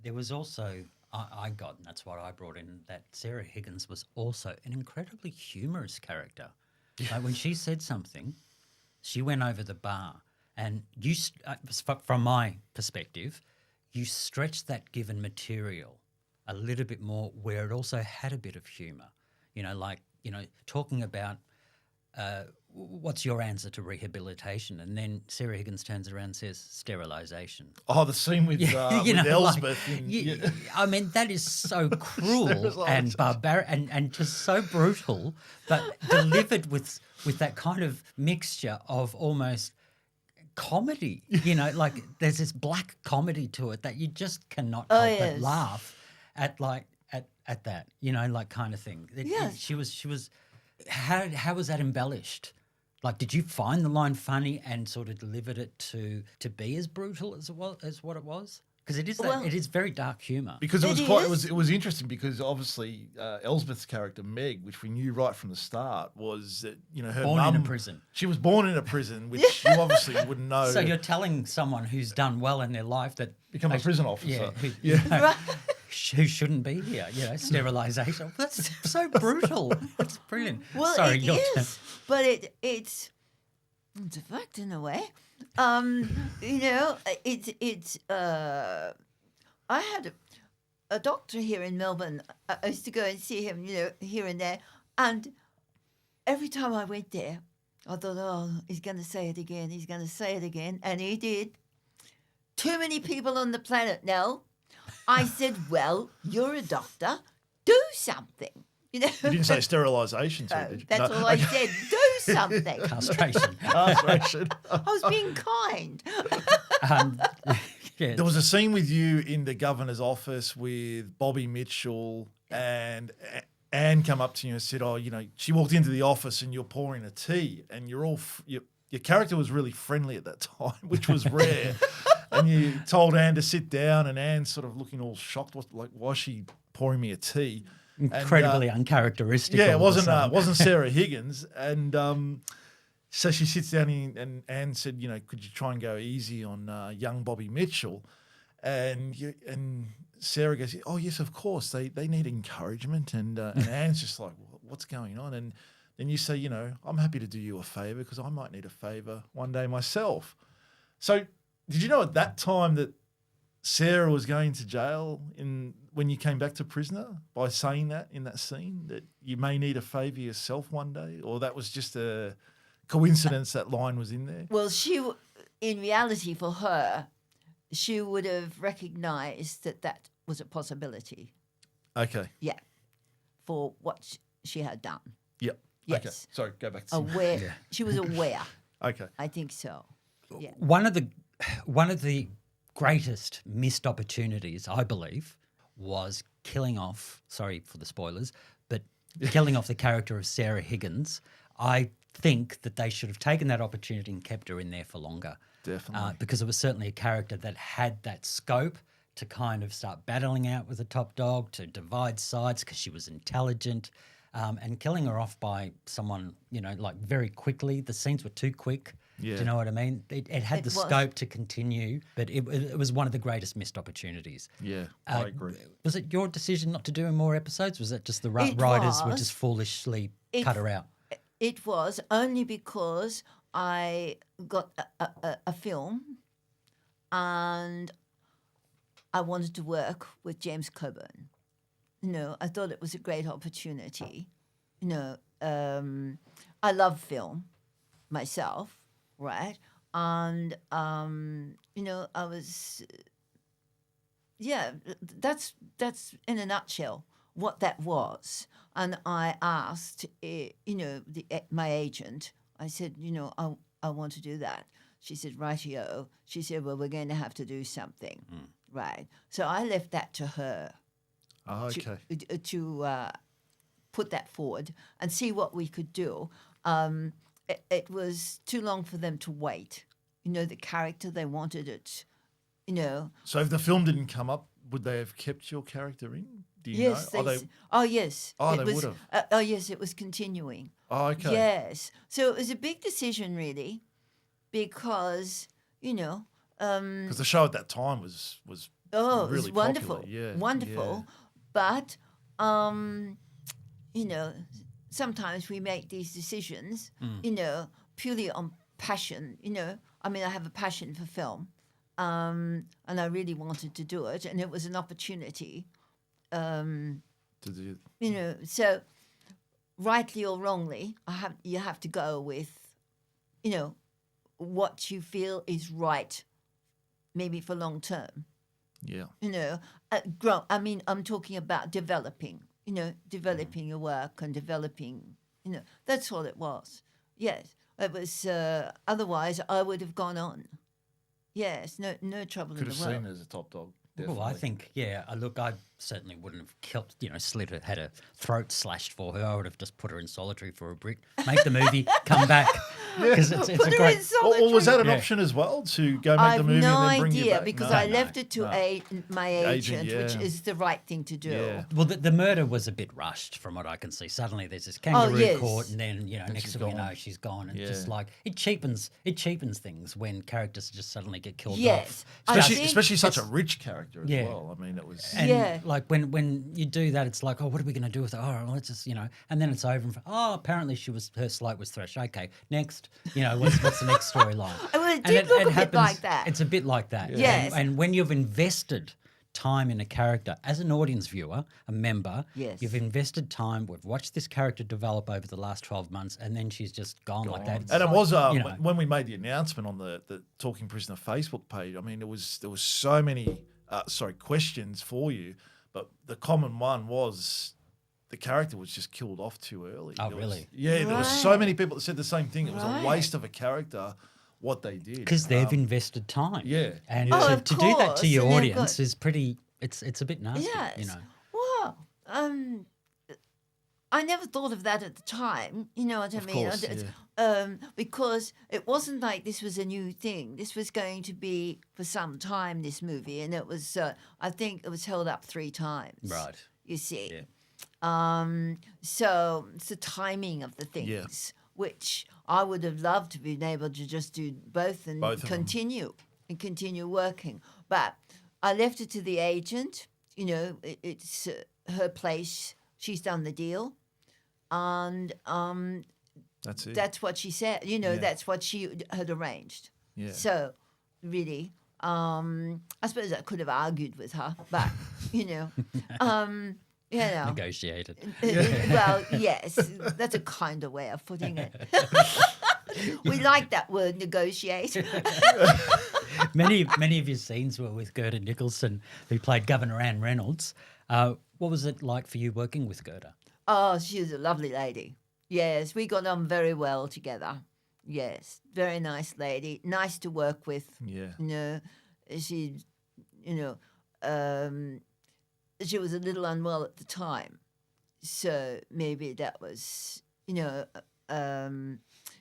There was also, I got, and that's what I brought in, that Sarah Higgins was also an incredibly humorous character. Like when she said something, she went over the bar, and you, from my perspective, you stretched that given material a little bit more where it also had a bit of humour. You know, like, you know, talking about what's your answer to rehabilitation? And then Sarah Higgins turns around and says sterilisation. Oh, the scene with, with Elsbeth. Like, I mean, that is so cruel and barbaric and just so brutal, but delivered with that kind of mixture of almost comedy. You know, like there's this black comedy to it that you just cannot help but laugh at, like at that. You know, like kind of thing. She was. How was that embellished? Like, did you find the line funny and sort of delivered it to be as brutal as what it was? Because it is it is very dark humour. Because it was interesting because obviously Elsbeth's character Meg, which we knew right from the start, was that, you know, her born mum, in a prison. She was born in a prison, which you obviously wouldn't know. So you're telling someone who's done well in their life that become a prison officer, Right. who shouldn't be here, you know, sterilisation. That's so brutal. It's brilliant. Well, sorry, it is, but it's a fact in a way. You know, it's. I had a doctor here in Melbourne. I used to go and see him, you know, here and there, and every time I went there, I thought, oh, he's going to say it again. He's going to say it again, and he did. Too many people on the planet, Nell. I said, well, you're a doctor. Do something. You know? You didn't say sterilisation, so did you? That's all I said. Do something. Castration. I was being kind. There was a scene with you in the governor's office with Bobby Mitchell, and Anne come up to you and said, oh, you know, she walked into the office and you're pouring a tea, and you're all your character was really friendly at that time, which was rare. And you told Anne to sit down, and Anne's sort of looking all shocked. Why is she pouring me a tea? Incredibly uncharacteristic. Yeah, it wasn't Sarah Higgins. And so she sits down and Anne said, you know, could you try and go easy on young Bobby Mitchell? And Sarah goes, oh, yes, of course. They need encouragement. And Anne's just like, what's going on? And then you say, you know, I'm happy to do you a favour because I might need a favour one day myself. So did you know at that time that Sarah was going to jail when you came back to prisoner by saying that in that scene, that you may need a favour yourself one day? Or that was just a coincidence that line was in there? Well, in reality for her, she would have recognised that was a possibility. Okay. Yeah, for what she had done. Yep. Yes. Okay. Sorry, go back to aware. Yeah. She was aware. Okay. I think so. Yeah. One of the greatest missed opportunities, I believe, was killing off, sorry for the spoilers, but killing off the character of Sarah Higgins. I think that they should have taken that opportunity and kept her in there for longer. Definitely. Because it was certainly a character that had that scope to kind of start battling out with the top dog, to divide sides because she was intelligent. and killing her off by someone, like very quickly. The scenes were too quick. Yeah. Do you know what I mean? It had It the was. scope to continue, but it was one of the greatest missed opportunities. Yeah, I agree. Was it your decision not to do more episodes? Was it just the It writers were was. just foolishly It- cut her out? It was only because I got a film and I wanted to work with James Coburn. I thought it was a great opportunity. I love film myself, right? And, I was, that's in a nutshell what that was. And I asked, my agent, I said, I want to do that. She said, rightio. She said, well, we're going to have to do something, right? So I left that to her Oh, okay. to put that forward and see what we could do. It was too long for them to wait. The character, they wanted it, So if the film didn't come up, would they have kept your character in? Do you Yes. know? Yes. Oh, It they was, would yes, it was continuing. Oh, okay. Yes. So it was a big decision, really, because, Because the show at that time was oh, really it was wonderful. popular. Yeah, Wonderful. But, sometimes we make these decisions, purely on passion. I have a passion for film, and I really wanted to do it, and it was an opportunity. To do. So rightly or wrongly, you have to go with, what you feel is right, maybe for long term. Yeah. I'm talking about developing, developing your work and developing, that's all it was. Yes, it was. Otherwise, I would have gone on. Yes, no trouble Could in have the world. seen it as a top dog. Well, I definitely. think, look, I certainly wouldn't have killed, had her throat slashed for her. I would have just put her in solitary for a bit, make the movie, come back. Because it's Put a her great. in solitary. Or was that an Yeah. option as well to go make I the have movie no and then bring you idea back? because No, I no, left it to no. my Agent, agent, which yeah. is the right thing to do. Yeah. Well, the murder was a bit rushed from what I can see. Suddenly there's this kangaroo yes. court, and then, next she's thing you know, gone. she's gone. And Yeah. just like, it cheapens things when characters just suddenly get killed Yes. off. I Especially, think especially such a rich character as Yeah. well. I mean, it was. And Yeah. like when you do that, it's like, oh, what are we going to do with it? Oh, well, let's just, and then it's over. And apparently her slight was threshed. Okay, next, what's the next storyline? Well, it And did look a bit happens- like that. It's a bit like that. Yes. And when you've invested time in a character as an audience viewer, a member, Yes. you've invested time. We've watched this character develop over the last 12 months, and then she's just gone like that. It's And it like, was know. when we made the announcement on the Talking Prisoner Facebook page. I mean, there was so many questions for you, but the common one was the character was just killed off too early. Oh, There really? was, yeah, there was so Right. many people that said the same thing. It was Right. a waste of a character. What they did Because they've invested time. yeah. And Yeah. Oh, to, of to do that to course, your and they've audience got- is pretty. It's a bit nasty. Yes. Well, I never thought of that at the time. You know what I Of mean? course, Because it wasn't like this was a new thing. This was going to be for some time, this movie. And it was, I think it was held up 3 times. Right. You see. Yeah. So it's the timing of the things, which I would have loved to be able to just do both and Both of them. continue working. But I left it to the agent. It's her place. She's done the deal. And That's it. that's what she said. That's what she had arranged. Yeah. So, really, I suppose I could have argued with her, but, Negotiated. well, yes, that's a kinder way of putting it. We like that word, negotiate. many of your scenes were with Gerda Nicholson, who played Governor Anne Reynolds. What was it like for you working with Gerda? Oh, she was a lovely lady. Yes, we got on very well together. Yes, very nice lady, nice to work with. Yeah. She, she was a little unwell at the time, so maybe that was,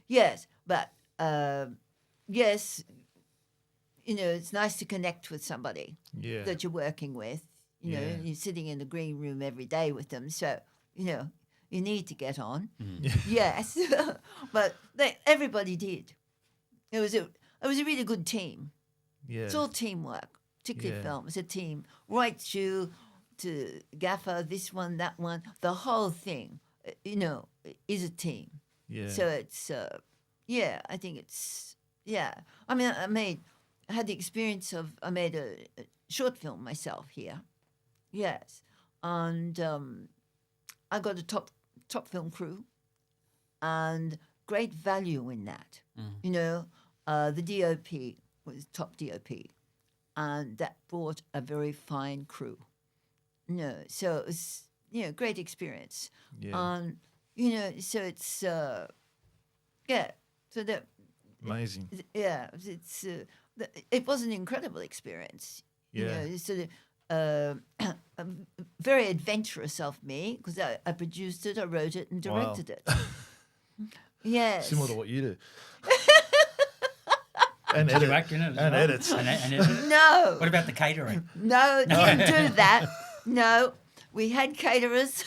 yes, but yes, it's nice to connect with somebody Yeah. that you're working with. Yeah. You're sitting in the green room every day with them, so you need to get on. Yes, but everybody did. It was a really good team. Yeah. It's all teamwork, particularly Yeah. film. It's a team, right through to gaffer, this one, that one. The whole thing, is a team. Yeah. So it's, I think it's, I mean, I had the experience of, I made a short film myself here. Yes. And I got a top film crew and great value in that. The DOP was top DOP, and that brought a very fine crew. So it was, great experience. Yeah. So it's, so that, Amazing. it was an incredible experience. Yeah. Sort of very adventurous of me because I produced it, I wrote it, and directed it. Yes. Similar to what you do. And Did you act in it as and well? edits. And edit? No. What about the catering? No, didn't do that. No, we had caterers.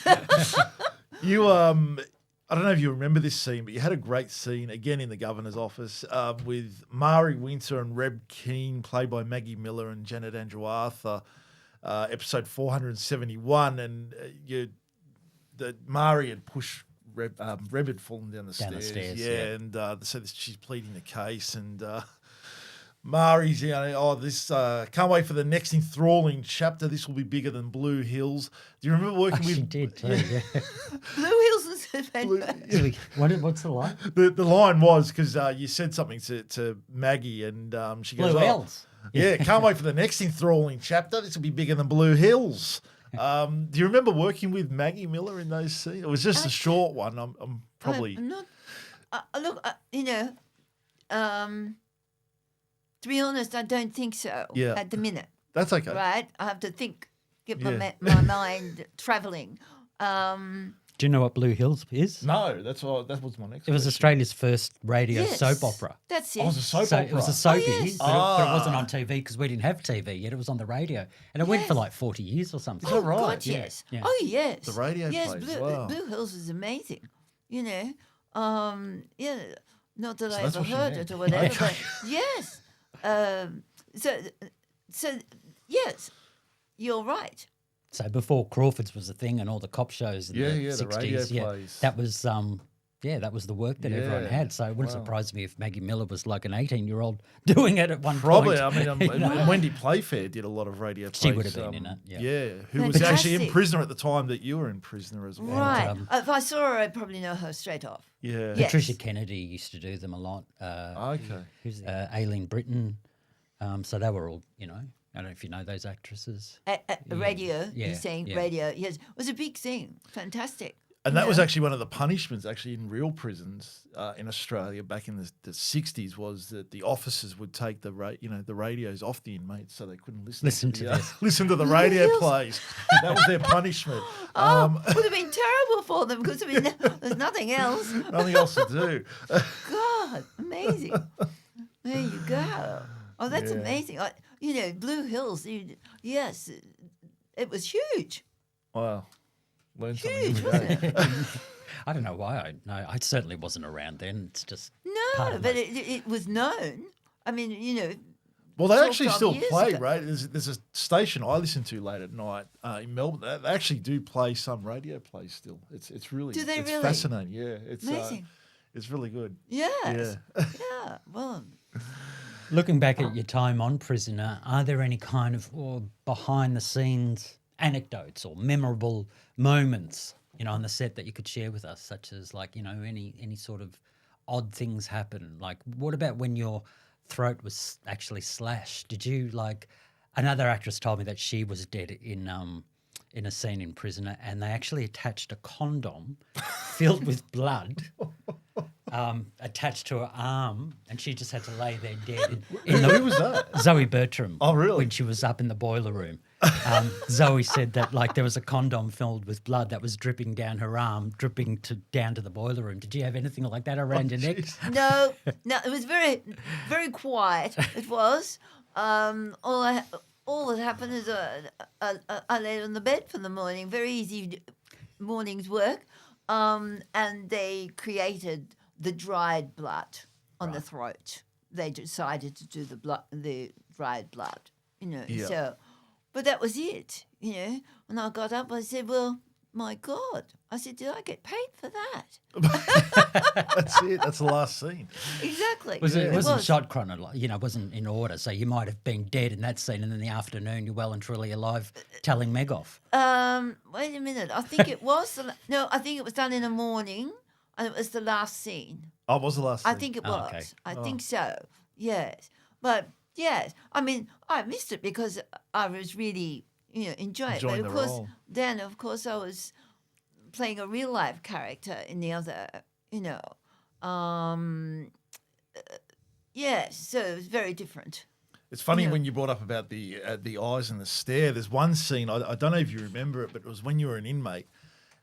You I don't know if you remember this scene, but you had a great scene again in the governor's office with Mari Winter and Reb Keane, played by Maggie Miller and Janet Andrew Arthur, episode 471, and Mari had pushed Reb had fallen down the stairs. Yeah, and so she's pleading the case, and Mari's, this can't wait for the next enthralling chapter. This will be bigger than Blue Hills. Do you remember working with? She did too. Yeah. Blue Hills was fantastic. What's the line? The line was because you said something to Maggie, and she goes, Blue Hills. Yeah, can't wait for the next enthralling chapter. This will be bigger than Blue Hills. Do you remember working with Maggie Miller in those scenes? It was just a short one. I'm probably I'm not. Look, to be honest, I don't think so. Yeah. At the minute, that's okay. right? I have to think, get Yeah. my mind travelling. Do you know what Blue Hills is? No, that was my next. It was question. Australia's first radio Yes, soap opera. That's it. Oh, it was a soap So opera. it was a soapy, yes. but it wasn't on TV because we didn't have TV yet. It was on the radio, and it went for Yes. like 40 years or something. that right? God, Yeah. yes. Yeah. Oh, yes. The radio yes, plays, wow. Blue Hills was amazing. Not that I that's ever what she heard meant. it or whatever, Okay. but yes. So yes, you're right. So before Crawford's was a thing and all the cop shows in Yeah, the yeah, the 60s, radio plays. that was that was the work that everyone Yeah, had. So it wouldn't wow. surprise me if Maggie Miller was like an 18-year-old doing it at one Probably. point. I mean, and Wendy Playfair did a lot of radio plays. She would have been in it, yeah. who was actually in Fantastic. Prisoner at the time that you were in Prisoner as well. Right. If I saw her, I'd probably know her straight off. Yeah. Yes. Patricia Kennedy used to do them a lot. Okay. Who's Aileen Britton. So they were all, I don't know if you know those actresses. Radio, Yeah, you're saying yeah. radio. Yes, it was a big thing. Fantastic. And that was actually one of the punishments, actually, in real prisons in Australia back in the 60s, was that the officers would take the radios off the inmates so they couldn't listen to the, this. listen to the radio Yes. plays. That was their punishment. Would have been terrible for them because there's nothing else. Nothing else to do. God, amazing. There you go. Oh, that's Yeah. amazing. Blue Hills, yes, it was huge. Wow. Learned something Huge, every wasn't day. it? I don't know why I certainly wasn't around then. It's just part No, of but my- it was known. I mean, Well, they 12 actually still years play, ago. right? There's a station I listen to late at night in Melbourne. They actually do play some radio plays still. It's really Do they it's really? fascinating. Yeah, it's Amazing. It's really good. yes. Yeah. Yeah. Well, Looking back at your time on Prisoner, are there any kind of behind the scenes anecdotes or memorable moments, on the set that you could share with us, such as like, any sort of odd things happen? Like, what about when your throat was actually slashed? Did you another actress told me that she was dead in a scene in Prisoner, and they actually attached a condom filled with blood attached to her arm, and she just had to lay there dead. Who was that? Zoe Bertram. Oh, really? When she was up in the boiler room. Zoe said that there was a condom filled with blood that was dripping down her arm, dripping down to the boiler room. Did you have anything like that around your neck? no, it was very, very quiet. It was. All that happened is I laid on the bed for the morning. Very easy morning's work. And they created the dried blood on the throat. They decided to do the dried blood, Yeah. So, but that was it, When I got up, I said, well, my God. I said, did I get paid for that? That's it. That's the last scene. Exactly. It wasn't shot chronologically, wasn't in order. So you might have been dead in that scene, and in the afternoon you're well and truly alive telling Meg off. Wait a minute. I think it was I think it was done in the morning, and it was the last scene. Oh, it was the last scene? I think it Oh, was. okay. I think so. Yes, but yes, I mean, I missed it because I was really, enjoying it. Enjoying But of the course, role. then of course I was playing a real life character in the other, yes. So it was very different. It's funny when you brought up about the eyes and the stare. There's one scene, I don't know if you remember it, but it was when you were an inmate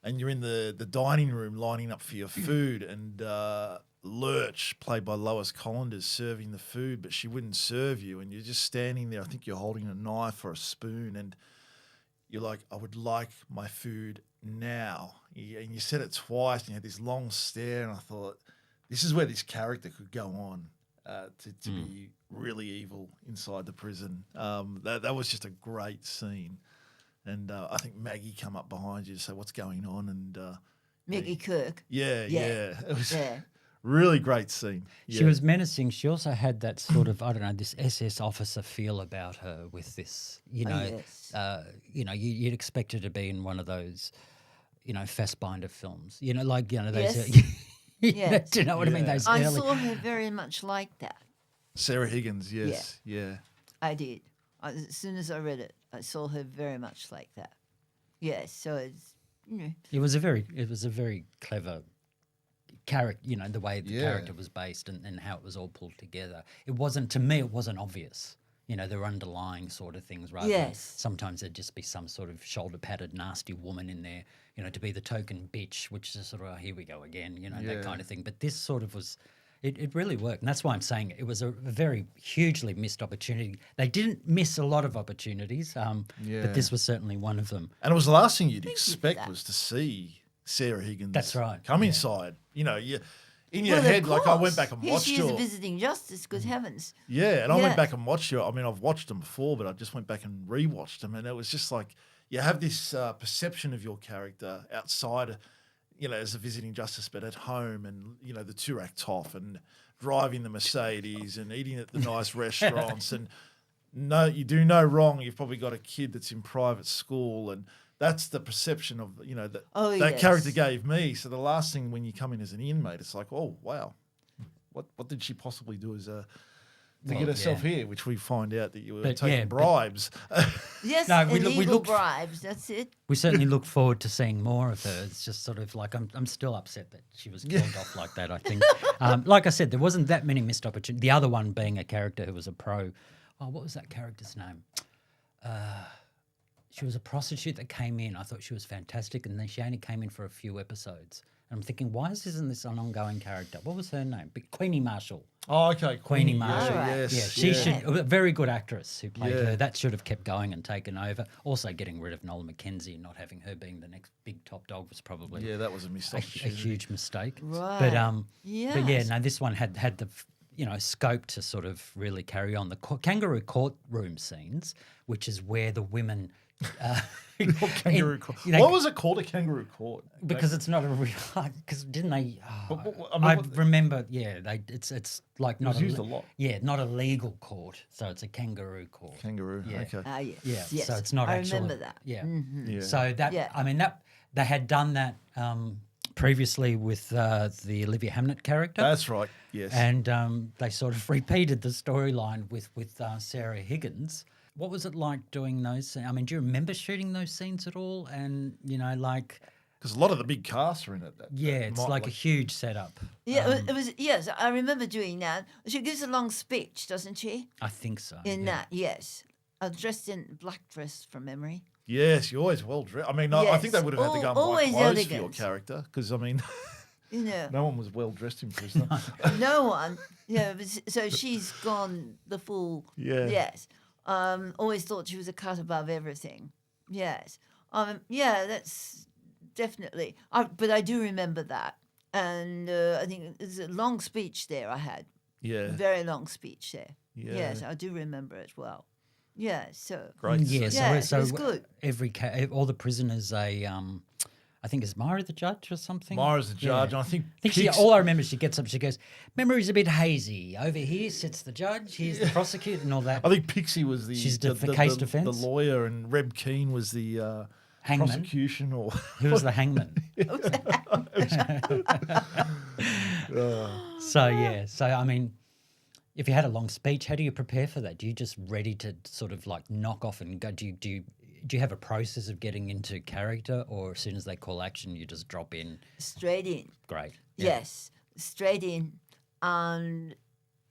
and you're in the dining room lining up for your food, and Lurch, played by Lois Collins, is serving the food, but she wouldn't serve you, and you're just standing there. I think you're holding a knife or a spoon, and you're like, I would like my food now. And you said it twice, and you had this long stare, and I thought, this is where this character could go on. To be really evil inside the prison. That was just a great scene. And I think Maggie come up behind you to say, what's going on? And Maggie Kirk. Yeah. It was Yeah. really great scene. She was menacing. She also had that sort of, I don't know, this SS officer feel about her with this, yes. You'd expect her to be in one of those, Fassbinder films, those. Yes. Yes. Do you know what I mean? Those I early. saw her very much like that. Sarah Higgins, yes. Yeah. I did. As soon as I read it, I saw her very much like that. Yes, so it's It was a very clever character, the way the character was based and how it was all pulled together. It wasn't obvious. There were underlying sort of things rather than Yes. sometimes there'd just be some sort of shoulder-padded nasty woman in there, to be the token bitch, which is sort of, here we go again, that kind of thing. But this sort of was, it really worked. And that's why I'm saying it was a very hugely missed opportunity. They didn't miss a lot of opportunities, but this was certainly one of them. And it was the last thing you'd you for expect that. was to see Sarah Higgins That's right, come yeah. inside. In your Well, head, of like I went course. back and Here watched she is your... a visiting justice, good heavens. Yeah, and I went Yeah. back and watched I mean, I've watched them before, but I just went back and rewatched them, and it was just like you have this perception of your character outside, as a visiting justice, but at home, and the Turak Toff, and driving the Mercedes, and eating at the nice restaurants, and you do no wrong. You've probably got a kid that's in private school, and that's the perception of that that yes. character gave me. So the last thing when you come in as an inmate, it's like, oh wow, what did she possibly do as a to get herself here, which we find out that you were taking bribes. Yes, No, we illegal look- bribes, that's it. We certainly look forward to seeing more of her. It's just sort of like I'm still upset that she was killed off like that, I think. Like I said, there wasn't that many missed opportunities. The other one being a character who was a pro. Oh, what was that character's name? She was a prostitute that came in. I thought she was fantastic, and then she only came in for a few episodes. And I'm thinking, why isn't this an ongoing character? What was her name? Queenie Marshall. Oh, okay. Queenie Yeah, Marshall. All right. Yes. Yeah, she should. A very good actress who played Yeah. her. That should have kept going and taken over. Also, getting rid of Nola McKenzie and not having her being the next big top dog was probably Yeah, that was a missed a opportunity. huge mistake. Right. But yeah, Yes. no, this one had the scope to sort of really carry on the kangaroo courtroom scenes, which is where the women. Kangaroo court. you know, What was it called? A kangaroo court? because it's not a real. Because didn't they? I mean, I what- remember. Yeah, it's like not was used a lot. Yeah, not a legal court, so it's a kangaroo court. Kangaroo. Yeah. Okay. Yes. Yeah, Yes. so it's not I actually. remember that. Yeah. Yeah. So that Yeah. I mean that they had done that previously with the Olivia Hamnet character. That's right. Yes. And they sort of repeated the storyline with Sarah Higgins. What was it like doing those? I mean, do you remember shooting those scenes at all? And Because a lot of the big casts are in it. it's like a huge setup. Yeah, it was. Yes, I remember doing that. She gives a long speech, doesn't she? I think so. In that, yes, dressed in black dress from memory. Yes, you're always well dressed. I mean, I think they Yes, would have had to go and buy always clothes for your elegant. character because, I mean, No one was well dressed in prison. one. Yeah, so she's gone the full. Yeah. Yes. Always thought she was a cut above everything. Yes. Yeah, definitely. But I do remember that. And I think there's a long speech there I had. Yeah. Very long speech there. Yeah. Yes, I do remember it well. Yeah, so. Great. Yeah, Yes, so it was good. all the prisoners, I think it's Myra the judge or something. Myra's the judge. Yeah. And I think All I remember, she gets up, she goes, memory's a bit hazy. Over here sits the judge, here's the prosecutor and all that. I think Pixie was the She's the, case the defence. lawyer, and Reb Keane was the Hangman. prosecution. Or Who was the hangman? So I mean, if you had a long speech, how do you prepare for that? Do you just ready to sort of like knock off and go? Do you have a process of getting into character, or as soon as they call action, you just drop in? Straight in. Great. Yeah. Yes, straight in. And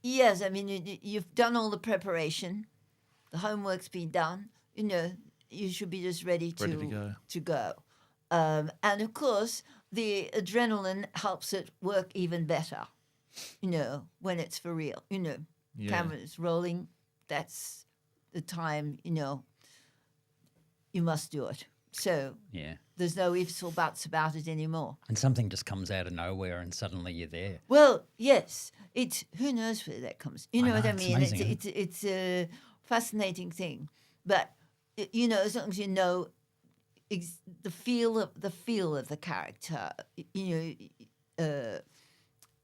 yes, I mean, you've done all the preparation. The homework's been done. You know, you should be just ready to go. And of course, the adrenaline helps it work even better, you know, when it's for real. You know, camera's rolling, that's the time, you know, you must do it. So there's no ifs or buts about it anymore. And something just comes out of nowhere and suddenly you're there. Well, yes, it's who knows where that comes. You know what I mean? It's amazing, it's a fascinating thing, but you know, as long as you know the feel of the character, you know,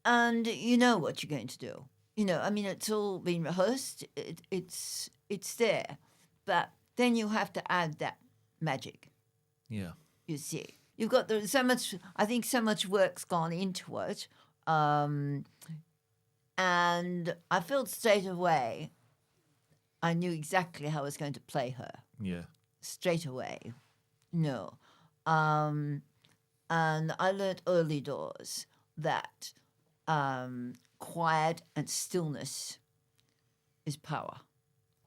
and you know what you're going to do. You know, I mean, it's all been rehearsed. It's there, but then you have to add that magic. Yeah. You see, you've got so much. I think so much work's gone into it, and I felt straight away. I knew exactly how I was going to play her. Yeah. Straight away, no, and I learnt early doors that quiet and stillness is power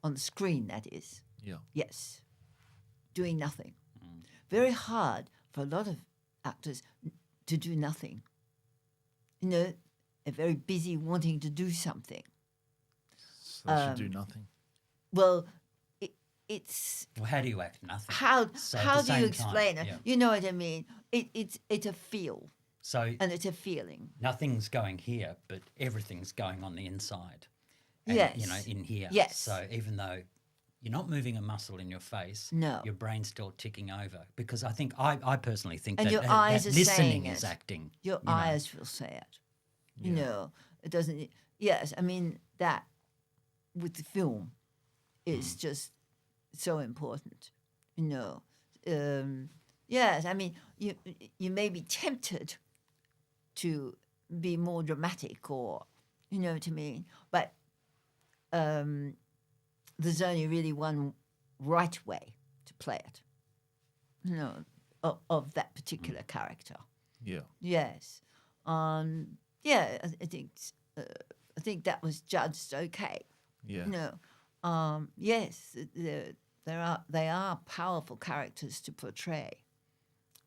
on the screen. That is. Yeah. Yes. Doing nothing. Very hard for a lot of actors to do nothing. You know, they're very busy wanting to do something. So they should do nothing. Well, it's... Well, how do you act? Nothing. How do you explain it? Yeah. You know what I mean? It's a feel. So And it's a feeling. nothing's going here, but everything's going on the inside. And, Yes. You know, in here. Yes. So even though you're not moving a muscle in your face, No. your brain's still ticking over. Because I think, I personally think And that, your that eyes are listening saying is it. acting. Your you know. eyes will say it. You know, it doesn't... Yes, I mean, that with the film is just so important. You know, yes, I mean, you may be tempted to be more dramatic, or you know what I mean, but there's only really one right way to play it. You know, of that particular character. Yeah. Yes, yeah, I think that was judged okay. Yeah. You know, yes, they are powerful characters to portray,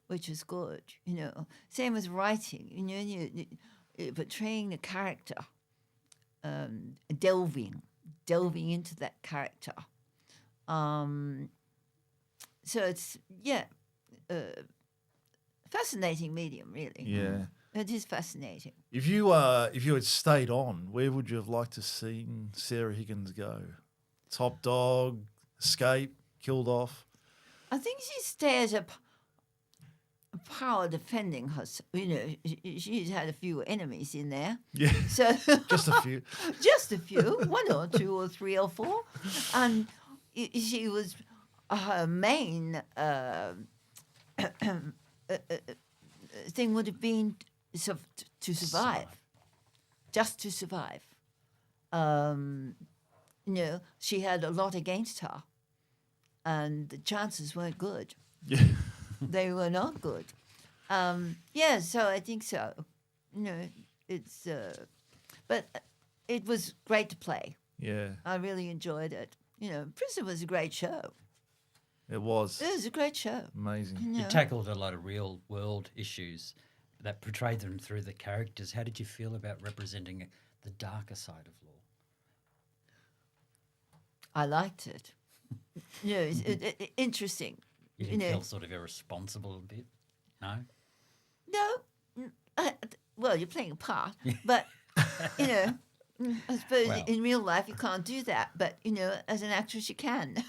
which is good. You know, same with writing. You know, you portraying the character, delving into that character. So it's fascinating medium, really. Yeah. It is fascinating. If you had stayed on, where would you have liked to seen Sarah Higgins go? Top dog, escape, killed off. I think she stays a power defending herself. You know, she's had a few enemies in there. Yeah. So Just a few. just a few, one or two or three or four, and she was her main thing would have been to survive, just to survive. You know, she had a lot against her, and the chances weren't good. Yeah. They were not good. So I think so. You know, it's, but it was great to play. Yeah. I really enjoyed it. You know, Prison was a great show. It was. It was a great show. Amazing. You know? You tackled a lot of real world issues that portrayed them through the characters. How did you feel about representing the darker side of law? I liked it. You know, it's interesting. You didn't know, feel sort of irresponsible a bit? No? No, well, you're playing a part, but you know, I suppose Well. in real life you can't do that. But you know, as an actress, you can.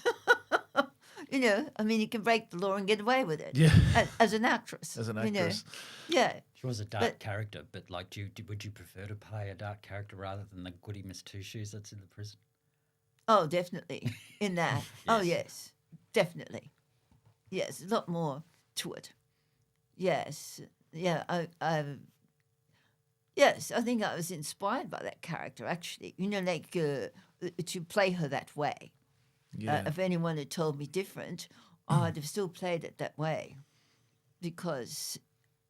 You know, I mean, you can break the law and get away with it. Yeah. As an actress. As an you know. actress. Yeah. She was a dark But- character, but like, would you prefer to play a dark character rather than the goody Miss Two Shoes that's in the prison? Oh, definitely. In that. Oh, Yes. yes. Definitely. Yes, a lot more to it. Yes. Yeah, yes, I think I was inspired by that character, actually. You know, like to play her that way. Yeah. If anyone had told me different, I'd have still played it that way. Because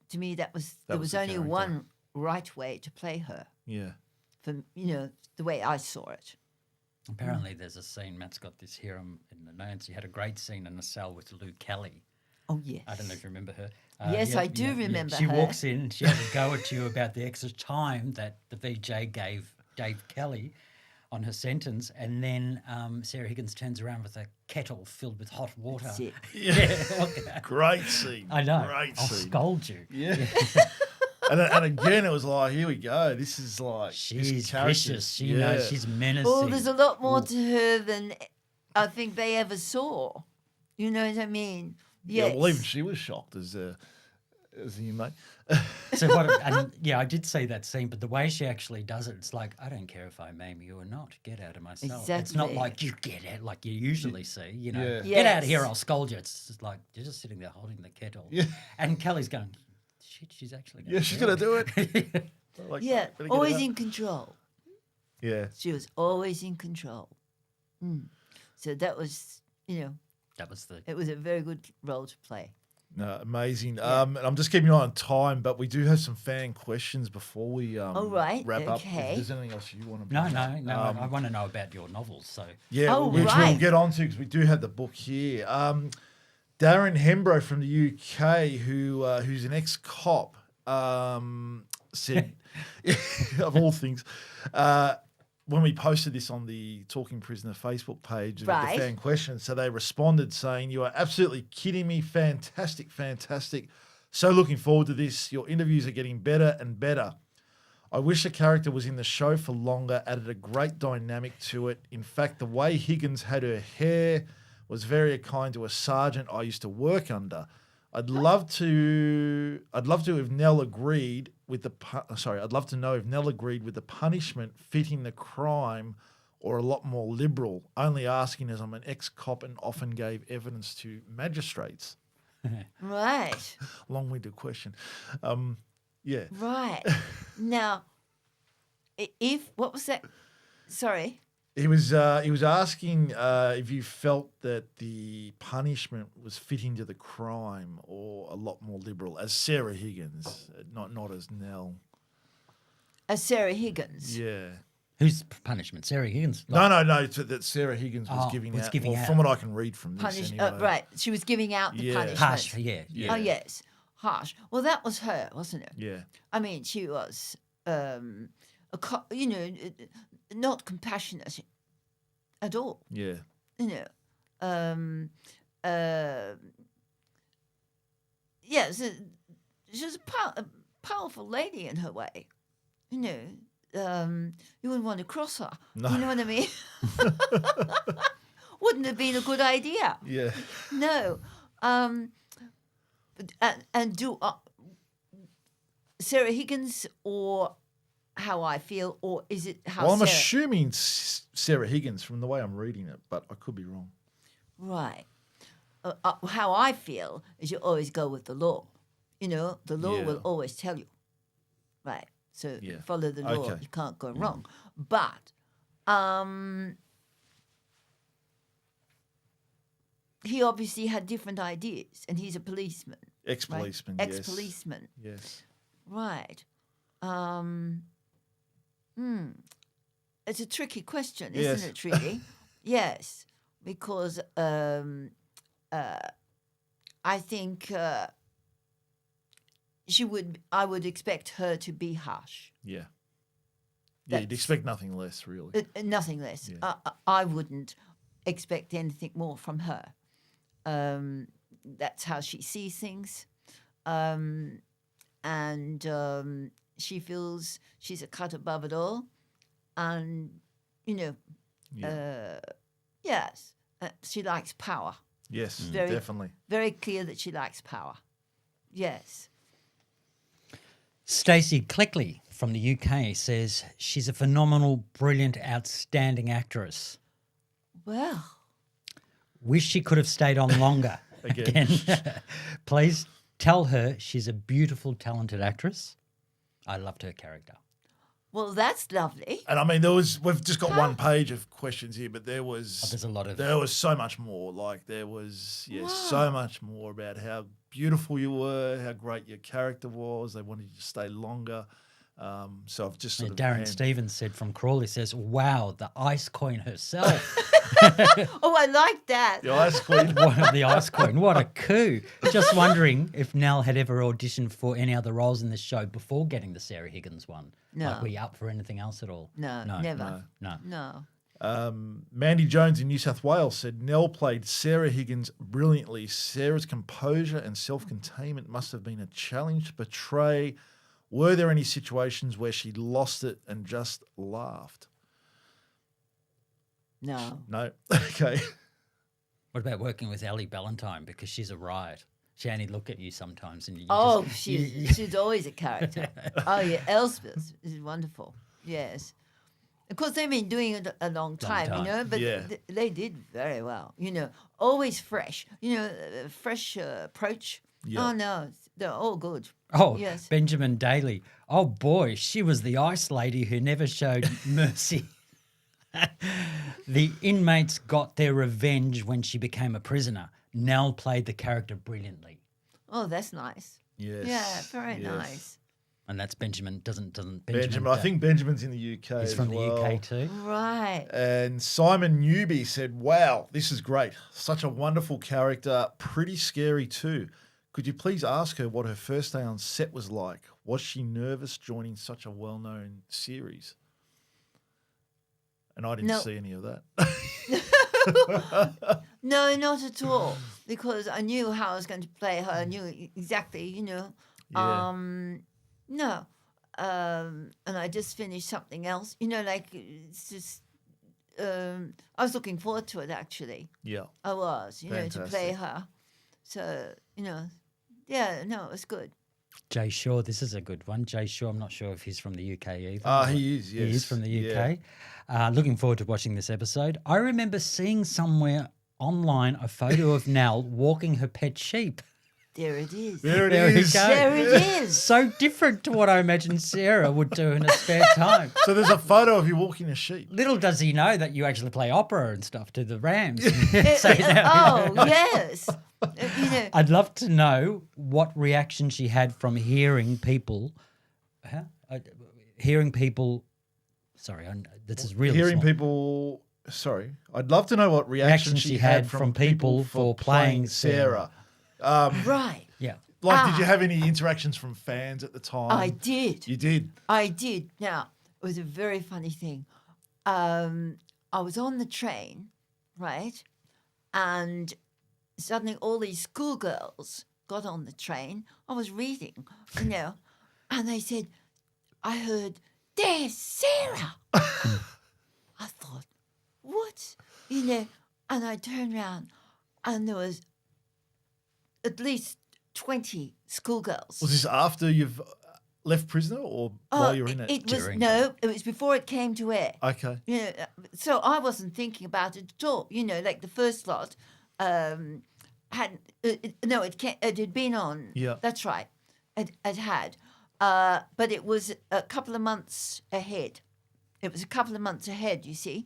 to me, there was the only character. one right way to play her, Yeah. from, you know, the way I saw it. Apparently, there's a scene, Matt's got this here in the notes. He had a great scene in the cell with Lou Kelly. Oh, yes. I don't know if you remember her. Yes, I do remember She her. walks in, she has a go at you about the extra time that the VJ gave Dave Kelly on her sentence, and then Sarah Higgins turns around with a kettle filled with hot water. That's it. Yeah. Great scene. I know. Great I'll scene. scold you. Yeah. and again, it was like, here we go. This is like this She's character's- vicious. She knows she's menacing. Oh, there's a lot more to her than I think they ever saw. You know what I mean? Yes. Yeah, well, even she was shocked as the inmate. So what? And yeah, I did see that scene, but the way she actually does it, it's like, I don't care if I maim you or not. Get out of my cell. It's not Exactly. like you get out, like you usually see. You know, Yeah. get out of here, Yes. I'll scold you. It's just like you're just sitting there holding the kettle. Yeah. And Kelly's going, shit, she's actually going. Yeah, she's gonna do it. Like, Yeah, better get always it in out. control. Yeah. She was always in control. So that was, you know, That was the. it was a very good role to play. No, amazing. And I'm just keeping an eye on time, but we do have some fan questions before we All right, wrap up. okay. If there's anything else you want to No, bring up. I want to know about your novels. So Yeah, Oh, which we'll right. get on to because we do have the book here. Darren Hembro from the UK, who's an ex-cop, said, of all things, when we posted this on the Talking Prisoner Facebook page, with Right. the fan questions, so they responded saying, "You are absolutely kidding me. Fantastic, fantastic. So looking forward to this. Your interviews are getting better and better. I wish the character was in the show for longer, added a great dynamic to it. In fact, the way Higgins had her hair was very kind to a sergeant I used to work under. I'd love to if Nell agreed with the I'd love to know if Nell agreed with the punishment fitting the crime or a lot more liberal. Only asking as I'm an ex-cop and often gave evidence to magistrates." Right, Long-winded question. Yeah. right. Now, what was that? Sorry. He was asking if you felt that the punishment was fitting to the crime or a lot more liberal, as Sarah Higgins, not as Nell. As Sarah Higgins. Yeah. whose punishment? Sarah Higgins. No. That Sarah Higgins was giving out. out. From what I can read from this, Punish, anyway. right. She was giving out the Yeah. punishment. Harsh. Yeah. Oh, yes. Harsh. Well, that was her, wasn't it? Yeah. I mean, she was, you know, not compassionate at all. Yeah. You know, yeah, she was a powerful lady in her way. You know, you wouldn't want to cross her. No. You know what I mean? Wouldn't have been a good idea. Yeah. No. Sarah Higgins or How I Feel, or is it how Well, I'm Sarah... assuming Sarah Higgins from the way I'm reading it, but I could be wrong. Right. How I feel is you always go with the law. You know, the law Yeah. will always tell you. Right. So Yeah. follow the law. Okay. You can't go wrong. But he obviously had different ideas, and he's a policeman. Ex-policeman, Right? yes. Ex-policeman. Yes. Right. It's a tricky question, Yes. isn't it, really? Yes, because I think I would expect her to be harsh. Yeah. Yeah, you'd That's- expect nothing less, really. Nothing less. Yeah. I wouldn't expect anything more from her. That's how she sees things. and she feels she's a cut above it all, and yes, she likes power. Yes, Very, definitely. Very clear that she likes power. Yes. Stacey Cleckley from the UK says she's a phenomenal, brilliant, outstanding actress. Well, Wish she could have stayed on longer. Again. Please tell her she's a beautiful, talented actress. I loved her character. well, that's lovely. And I mean, we've just got one page of questions here, but there was There's a lot of... there was so much more. Like there was so much more about how beautiful you were, how great your character was. They wanted you to stay longer. So I've just sort of Darren Stevens said from Crawley says, wow, the Ice Queen herself. Oh, I like that. the Ice Queen. The Ice Queen. What a coup. Just wondering if Nell had ever auditioned for any other roles in the show before getting the Sarah Higgins one. No. Like, were you up for anything else at all? No, never. No. Mandy Jones in New South Wales said Nell played Sarah Higgins brilliantly. Sarah's composure and self-containment must have been a challenge to portray. Were there any situations where she lost it and just laughed? No. No. Okay. What about working with Ellie Ballantyne? Because she's a riot. She only look at you sometimes and you She's always a character. Oh, yeah, Elspeth is wonderful. Yes. Of course, they've been doing it a long time, but they did very well, always fresh, fresh approach. Yeah. Oh, no, they're all good. Oh, yes. Benjamin Daly. Oh, boy, she was the ice lady who never showed mercy. The inmates got their revenge when she became a prisoner. Nell played the character brilliantly. Oh, that's nice. Yes. Yeah, very nice. And that's Benjamin. Benjamin. I think Benjamin's in the UK. He's from the UK too. Right. And Simon Newby said, wow, this is great. Such a wonderful character. Pretty scary too. Could you please ask her what her first day on set was like? Was she nervous joining such a well-known series? And I didn't see any of that. No, not at all. Because I knew how I was going to play her. I knew exactly, No. And I just finished something else. It's just... I was looking forward to it, actually. Yeah. I was, to play her. So, it was good. Jay Shaw, this is a good one. Jay Shaw, I'm not sure if he's from the UK either. He is, yes. He is from the UK. Looking forward to watching this episode. I remember seeing somewhere online a photo of Nell walking her pet sheep. There it is. There it is. There it is. So different to what I imagine Sarah would do in her spare time. So there's a photo of you walking a sheep. Little does he know that you actually play opera and stuff to the Rams. Yes. I'd love to know what reaction she had from hearing people. Sorry, this is really Hearing small. people. Sorry, I'd love to know what reaction she had from people for playing Sarah. Right. Yeah. Did you have any interactions from fans at the time? I did. You did? I did. Now, it was a very funny thing. I was on the train, right? And suddenly all these schoolgirls got on the train. I was reading, and they said, I heard, there's Sarah. I thought, what? And I turned around and there was at least 20 schoolgirls. Was this after you've left prisoner or while you're in it? It was before it came to air. Okay. So I wasn't thinking about it at all. Like the first lot it had been on. Yeah. That's right. It had. But it was a couple of months ahead. It was a couple of months ahead, you see.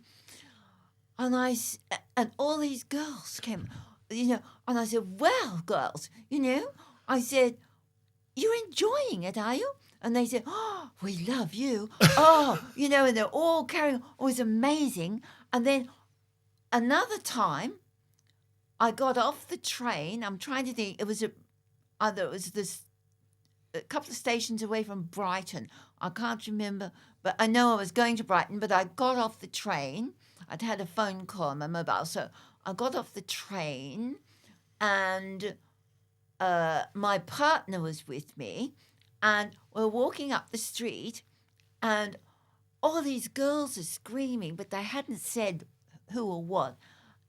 And all these girls came, and I said, well, girls, I said, you're enjoying it, are you? And they said, oh, we love you. Oh, and they're all carrying, it was amazing. And then another time, I got off the train. I'm trying to think, it was a couple of stations away from Brighton. I can't remember, but I know I was going to Brighton, but I got off the train. I'd had a phone call on my mobile, so I got off the train and my partner was with me, and we're walking up the street, and all these girls are screaming, but they hadn't said who or what.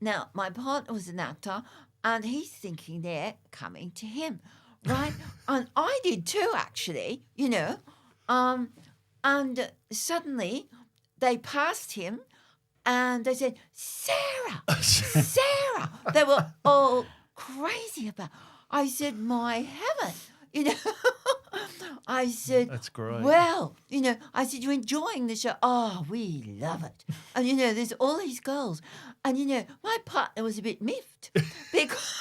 Now, my partner was an actor, and he's thinking they're coming to him, right? And I did too, actually, and suddenly they passed him, and they said, Sarah, Sarah. They were all crazy about. I said, my heaven, I said, That's great. Well, I said, you're enjoying the show. Oh, we love it. And, there's all these girls. And, my partner was a bit miffed because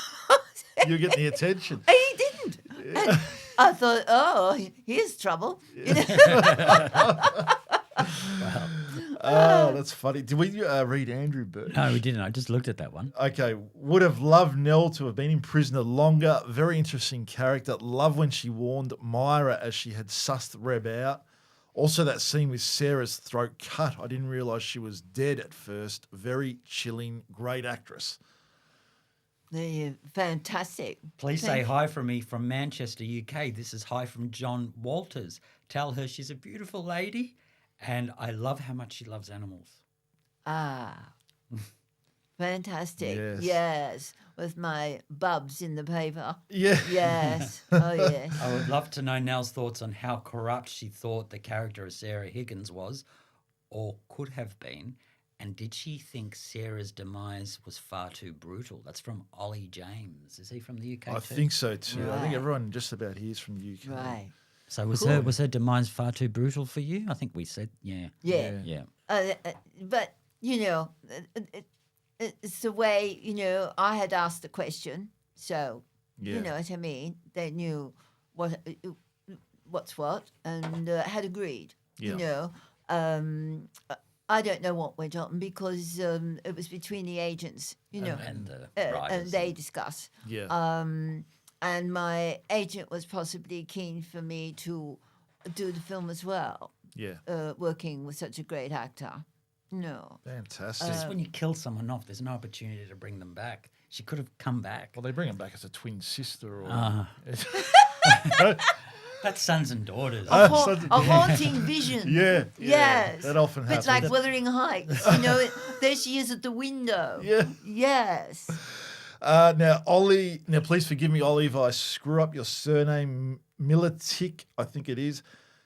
You're getting the attention. he didn't. And I thought, oh, here's trouble. Oh, that's funny. Did we read Andrew Bird? No, we didn't. I just looked at that one. Okay, would have loved Nell to have been in prisoner longer. Very interesting character. Love when she warned Myra as she had sussed Reb out. Also, that scene with Sarah's throat cut. I didn't realise she was dead at first. Very chilling. Great actress. They're fantastic. Please say hi from me from Manchester, UK. This is hi from John Walters. Tell her she's a beautiful lady and I love how much she loves animals. Ah, fantastic. Yes. Yes, with my bubs in the paper. Yeah. Yes. Oh, yes. I would love to know Nell's thoughts on how corrupt she thought the character of Sarah Higgins was or could have been. And did she think Sarah's demise was far too brutal? That's from Ollie James. Is he from the UK I too? think so too. I think Right. everyone just about here is from the UK. Right. So was Cool. her demise far too brutal for you? I think we said, yeah. Yeah. Yeah. But, it's the way, I had asked the question. So, Yeah. you know what I mean? They knew what's what and had agreed. Yeah. I don't know what went on because it was between the agents, And the and writers. they discuss. Yeah. And my agent was possibly keen for me to do the film as well, Yeah. working with such a great actor. No. Fantastic. Just when you kill someone off, there's no opportunity to bring them back. She could have come back. Well, they bring him back as a twin sister or... That's sons and daughters. A haunting vision. Yeah. Yes. That often But happens. like Wuthering Heights, there she is at the window. Yeah. Yes. Now, Ollie, please forgive me, Ollie, if I screw up your surname, Militic, I think it is.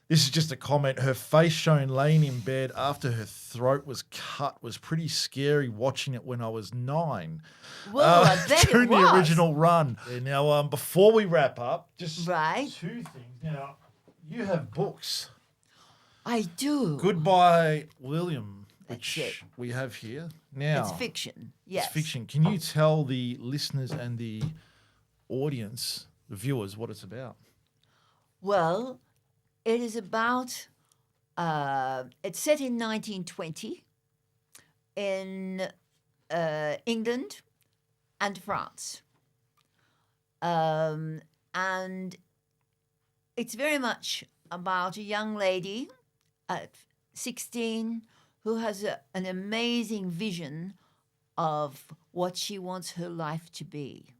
This is just a comment. Her face shown laying in bed after her throat was cut was pretty scary watching it when I was 9. Well, I bet during it was. the original run. Yeah, now, before we wrap up, just Right. 2 things. Now, you have books. I do. Goodbye, William, That's which it. we have here. Now, It's fiction. Yes. it's fiction. Can you tell the listeners and the audience, the viewers, what it's about? Well, it is about, it's set in 1920 in England and France. And it's very much about a young lady at 16 who has an amazing vision of what she wants her life to be.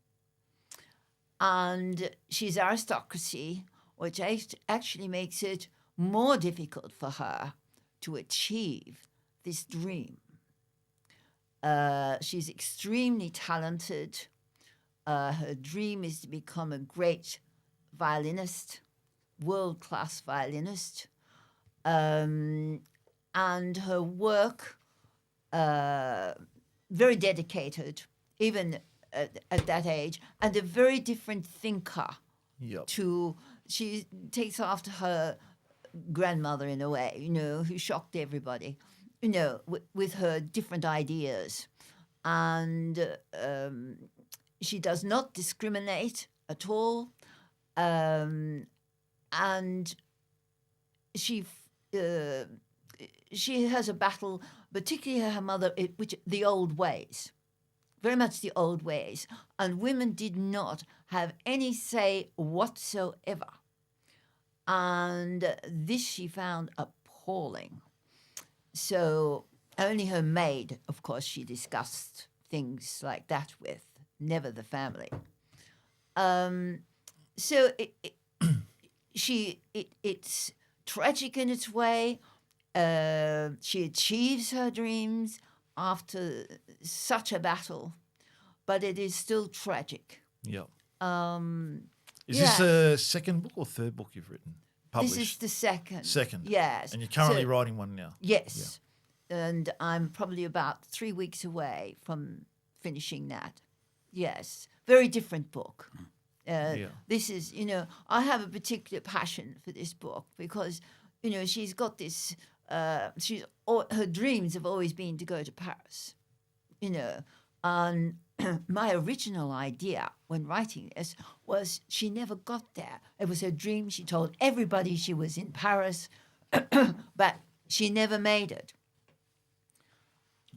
And she's aristocracy, which actually makes it more difficult for her to achieve this dream. She's extremely talented. Her dream is to become a great violinist, world-class violinist. And her work, very dedicated, even at that age, and a very different thinker. Yep. She takes after her grandmother in a way, who shocked everybody, with her different ideas. And she does not discriminate at all. And she has a battle, particularly her mother, which the old ways. Very much the old ways. And women did not have any say whatsoever. And this she found appalling. So only her maid, of course, she discussed things like that with, never the family. so it's tragic in its way. She achieves her dreams after such a battle, but it is still tragic. Yeah. Um, Is yeah. this a second book or third book you've written? Published? This is the second. Second. Yes. And you're currently So- writing one now. Yes. And I'm probably about 3 weeks away from finishing that. Yes. Very different book. This is, I have a particular passion for this book because, she's got this, her dreams have always been to go to Paris, and my original idea when writing this was she never got there. It was her dream. She told everybody she was in Paris, but she never made it.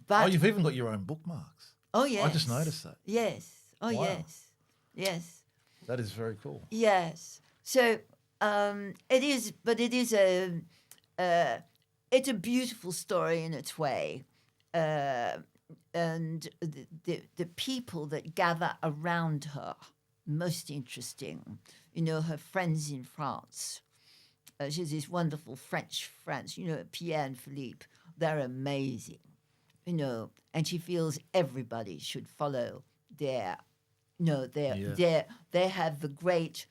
But, you've even got your own bookmarks. oh, yes. I just noticed that. Yes. Oh, Wow. yes. Yes. That is very cool. Yes. So it is, but it is it's a beautiful story in its way, and the people that gather around her, most interesting. Her friends in France. She has these wonderful French friends. Pierre and Philippe. They're amazing. And she feels everybody should follow their. They have the great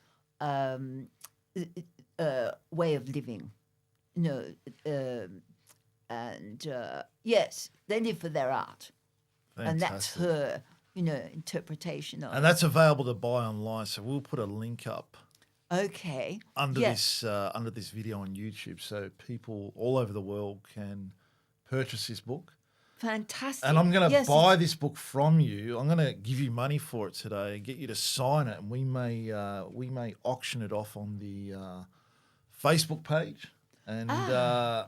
way of living, and yes, they live for their art, and that's Fantastic. her, interpretation of. And that's available to buy online. So we'll put a link up Okay. under Yes. this video on YouTube, so people all over the world can purchase this book. Fantastic. And I'm going to Yes, buy this book from you. I'm going to give you money for it today and get you to sign it, and we may auction it off on the Facebook page, and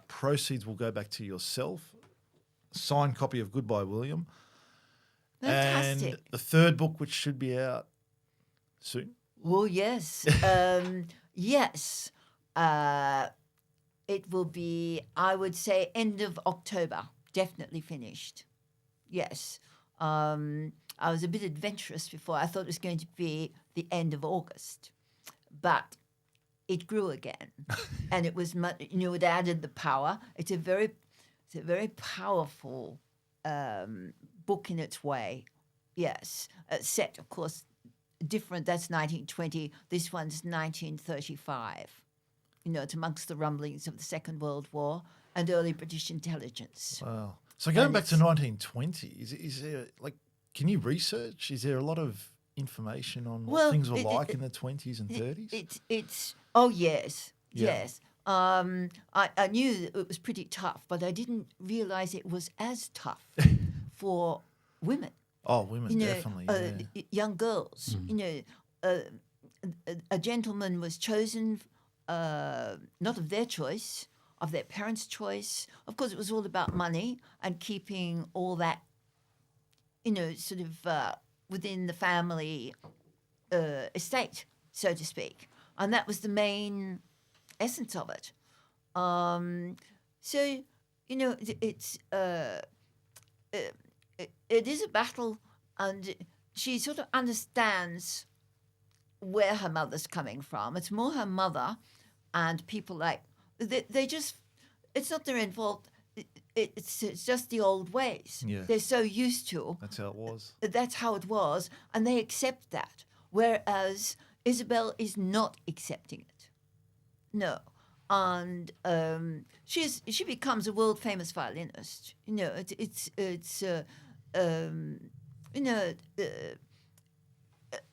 proceeds will go back to yourself. Signed copy of Goodbye William. Fantastic. And the third book, which should be out soon. Well, yes. Yes. It will be, I would say, end of October. Definitely finished. Yes. I was a bit adventurous before. I thought it was going to be the end of August. But it grew again. And it was, it added the power. It's a very powerful book in its way. Yes. Set, of course, different. That's 1920. This one's 1935. It's amongst the rumblings of the Second World War and early British intelligence. Wow. So going back to 1920, is there, can you research? Is there a lot of information on what things were like in the 20s and 30s? It's oh, yes. Yeah. Yes. I knew that it was pretty tough, but I didn't realize it was as tough for women. Oh, women, definitely. Young girls. A gentleman was chosen, not of their choice, of their parents' choice. Of course, it was all about money and keeping all that, sort of within the family estate, so to speak. And that was the main essence of it. So, it's it is a battle, and she sort of understands where her mother's coming from. It's more her mother and people like they just. It's not their fault. It's just the old ways. Yeah. They're so used to. That's how it was. That's how it was, and they accept that. Whereas Isabel is not accepting it. No, and she becomes a world famous violinist.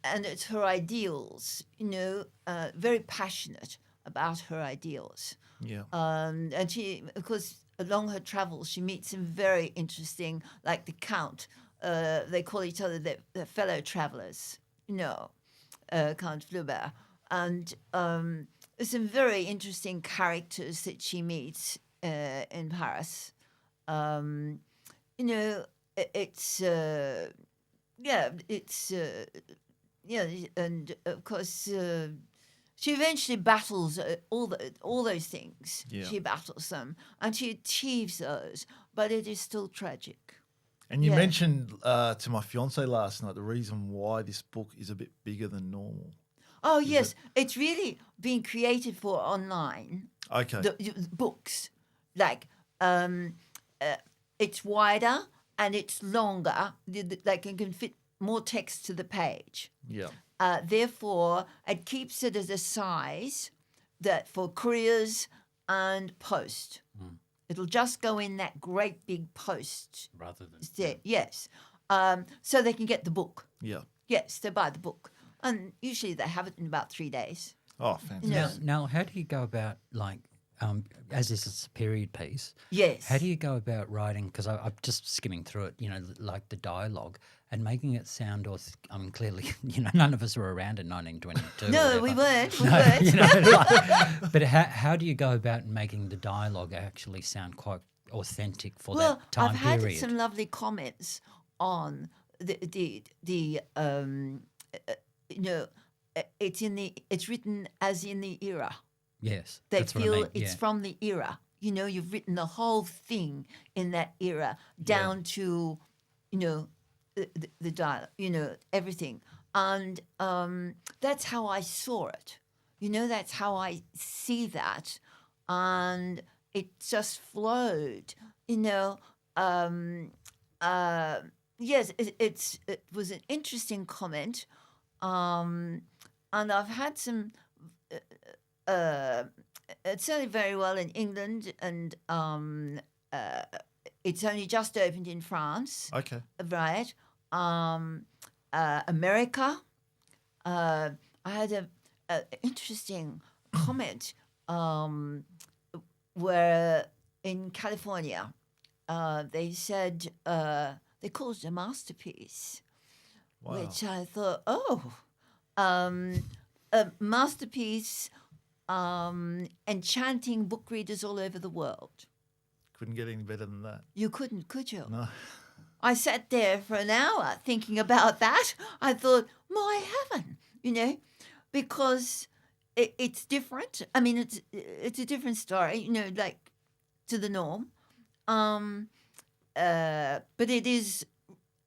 And it's her ideals. Very passionate about her ideals. Yeah. And she, of course, along her travels, she meets some very interesting, like the Count. They call each other their fellow travelers, Count Flaubert. And there's some very interesting characters that she meets in Paris. And of course, she eventually battles all those things. Yeah. She battles them, and she achieves those, but it is still tragic. And you Yeah. mentioned to my fiance last night the reason why this book is a bit bigger than normal. Oh, yes. It's really been created for online. Okay. The books. Like, it's wider and it's longer. Like, it can fit more text to the page. Yeah. Therefore, it keeps it as a size that for couriers and post. It'll just go in that great big post. Rather than Yes. So they can get the book. Yeah. Yes, they buy the book. And usually they have it in about 3 days. Oh, fantastic. Yeah. Now, how do you go about, like, as this is a period piece, Yes. how do you go about writing, because I'm just skimming through it, like the dialogue, and making it sound, clearly, none of us were around in 1922. No, or we whatever. weren't. We weren't. But how do you go about making the dialogue actually sound quite authentic for that time I've had period? some lovely comments on it's written as in the era. Yes, They that's what I feel mean, it's yeah. from the era. You've written the whole thing in that era down to, the dialogue, everything. And that's how I saw it. That's how I see that. And it just flowed, Yes, it was an interesting comment. And I've had some... it's only very well in England, and it's only just opened in France. Okay. Right. America. I had an interesting comment where in California they said they called it a masterpiece, Wow. which I thought, a masterpiece. Enchanting book readers all over the world. Couldn't get any better than that. You couldn't, could you? No. I sat there for an hour thinking about that. I thought, my heaven, because it's different. I mean, it's a different story, like to the norm. But it is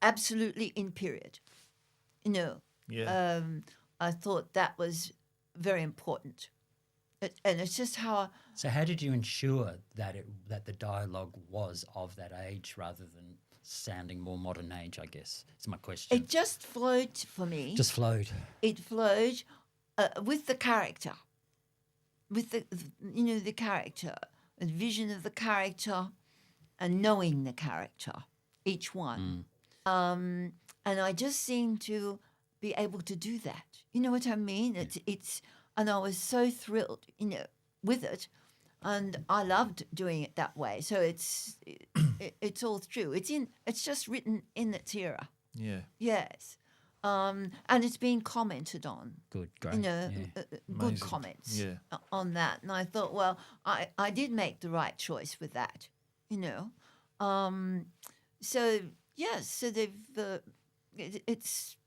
absolutely in period. Yeah. I thought that was very important. And it's just how... So how did you ensure that the dialogue was of that age rather than sounding more modern age, I guess, is my question. It just flowed for me. Just flowed. It flowed with the character, with the character, the vision of the character and knowing the character, each one. And I just seemed to be able to do that. You know what I mean? It's and I was so thrilled, with it, and I loved doing it that way. So it's all true. It's just written in its era. Yeah. Yes, and it's been commented on. Good, great. Good Amazing. comments. Yeah. On that, and I thought, well, I did make the right choice with that. So yes, so they've it's.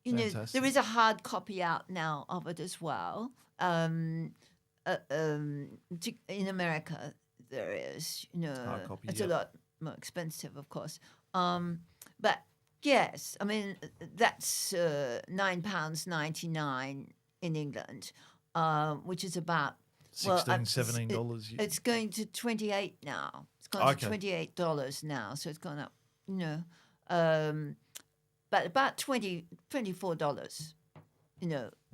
Fantastic. There is a hard copy out now of it as well. In America, there is. Hard copy, it's yeah. a lot more expensive, of course. But yes, I mean that's £9.99 in England, which is about $16-17. It's going to $28 now. It's gone to Okay. $28 now, so it's gone up. But about $24,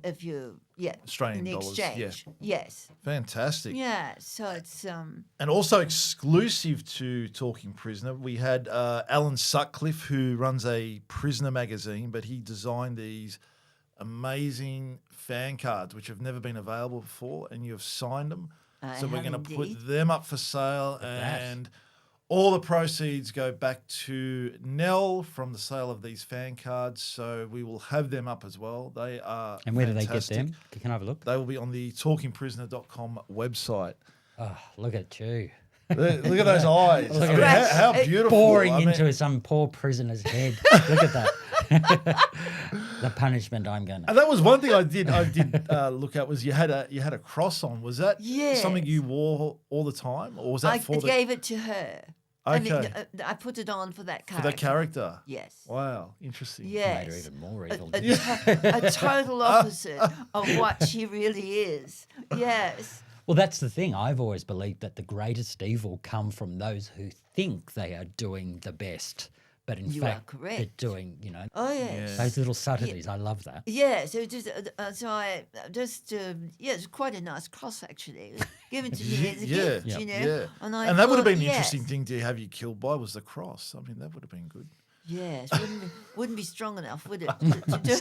if you Australian in the dollars, exchange. yeah. Yes. Fantastic. Yeah. So it's And also exclusive to Talking Prisoner, we had Alan Sutcliffe, who runs a prisoner magazine, but he designed these amazing fan cards, which have never been available before, and you have signed them. So we're going to put them up for sale, and all the proceeds go back to Nell from the sale of these fan cards. So we will have them up as well. They are And where fantastic. do they get them? Can I have a look? They will be on the talkingprisoner.com website. Oh, look at you. Look at those eyes. Look I at mean, that. how beautiful. Boring I mean, into some poor prisoner's head. Look at that. The punishment I'm going to... And that was one thing I did look at was you had a cross on. Was that Yes. something you wore all the time, or was that I for the? gave it to her. I mean, Okay. I put it on for that For character. that character. Yes. Wow, interesting. Yes. Made her even more A, evil. a, didn't it? a total opposite of what she really is. Yes. Well, that's the thing. I've always believed that the greatest evil come from those who think they are doing the best, but in You are fact, they're correct. doing, Oh, yes. Yeah. those little subtleties. I love that. Yeah, so just I just it's quite a nice cross actually. It was given to me as a gift, yeah, you know. yeah. And, I And that would have thought, been an yes, interesting thing to have you killed by was the cross. I mean, that would have been good. Yes, wouldn't be strong enough, would it? To do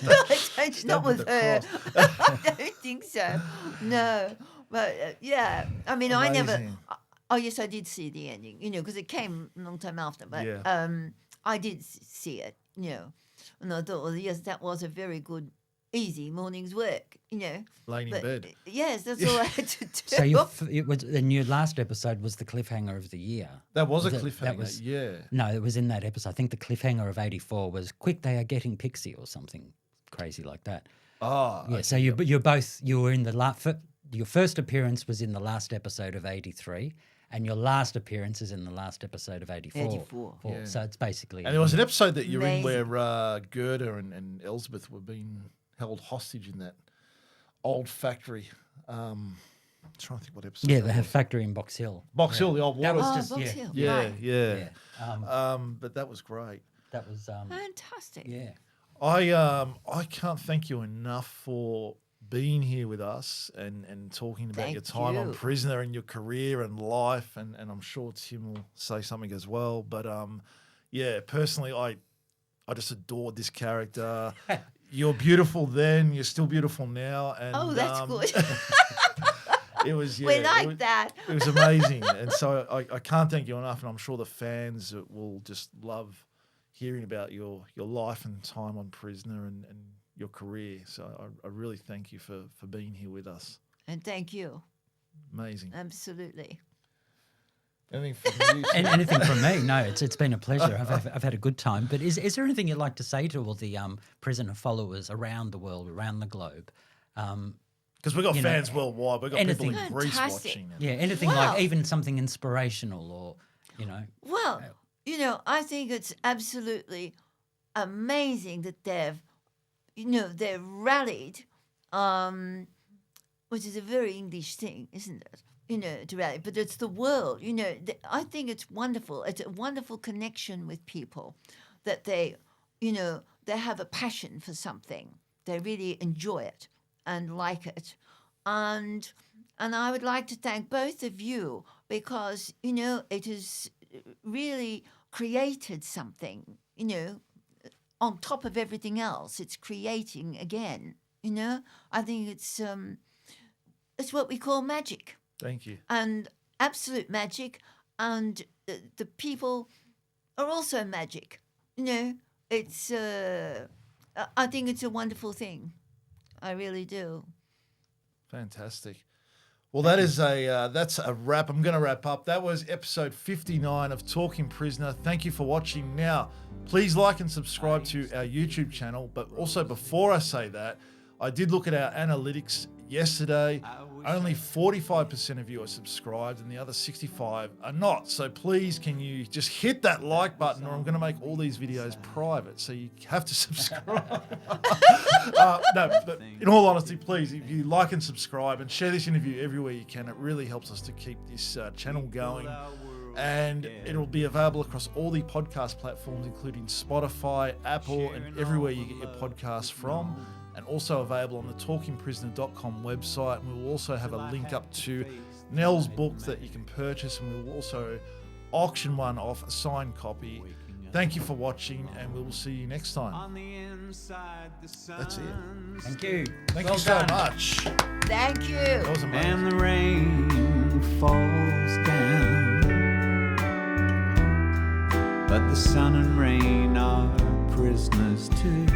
it? Not with with the her. I don't think so. No, but yeah. I mean, I never. Amazing. Oh yes, I did see the ending. You know, because it came a long time after. But Yeah. I did see it. You know, and I thought, well, yes, that was a very good, easy morning's work. You know, Laying in but bed. yes, that's all I had to do. So it was, and your last episode was the cliffhanger of the year. That was a Was it- cliffhanger. that was- yeah. No, it was in that episode. I think the cliffhanger of 84 was quick, they are getting Pixie or something crazy like that. Ah, Yeah, so you were in the your first appearance was in the last episode of 83 and your last appearance is in the last episode of 84. 84. Yeah. So it's basically and there was an episode that you're in Amazing. where Gerda and Elizabeth were being held hostage in that old factory. I'm trying to think what episode. yeah, that they have was. factory in Box Hill. Box Hill, the old That water. was Oh, just- Box yeah. Hill, yeah, right. yeah. Yeah. But that was great. That was Fantastic. yeah. I can't thank you enough for being here with us and talking about your Thank time on you. Prisoner and your career and life, and I'm sure Tim will say something as well. But yeah, personally, I just adored this character. You're beautiful then, you're still beautiful now, and Oh, that's good. It was We like it was, that. It was amazing, and so I can't thank you enough, and I'm sure the fans will just love hearing about your life and time on Prisoner and your career. So I really thank you for being here with us. And thank you. Amazing. Absolutely. Anything from you? And anything from me? No, it's been a pleasure. I've had a good time. But is there anything you'd like to say to all the Prisoner followers around the world, around the globe? Because we've got you know, fans worldwide. We've got people in anything. Greece Fantastic. watching. Yeah, anything Wow. like even something inspirational or Well, you know, I think it's absolutely amazing that they've rallied, which is a very English thing, isn't it? You know, to rally, but it's the world. You know, I think it's wonderful. It's a wonderful connection with people that they have a passion for something. They really enjoy it and like it, and I would like to thank both of you because it has really created something. On top of everything else, it's creating again. I think it's what we call magic. Thank you. And absolute magic, and the people are also magic. It's I think it's a wonderful thing. I really do. Fantastic. Well, that's a wrap. I'm going to wrap up. That was episode 59 of Talking Prisoner. Thank you for watching. Now, please like and subscribe to our YouTube channel. But also, before I say that, I did look at our analytics yesterday. Only 45% of you are subscribed and the other 65 are not. So please, can you just hit that like button, or I'm going to make all these videos private, so you have to subscribe. No, but in all honesty, please, if you like and subscribe and share this interview everywhere you can, it really helps us to keep this channel going. And it'll be available across all the podcast platforms, including Spotify, Apple, and everywhere you get your podcasts from. And also available on the talkingprisoner.com website. And we will also have a link up to Nell's book that you can purchase, and we will also auction one off, a signed copy. Thank you for watching, and we will see you next time. That's it. Thank you. Thank Well you so done. much. Thank you. That was amazing. And the rain falls down, but the sun and rain are prisoners too.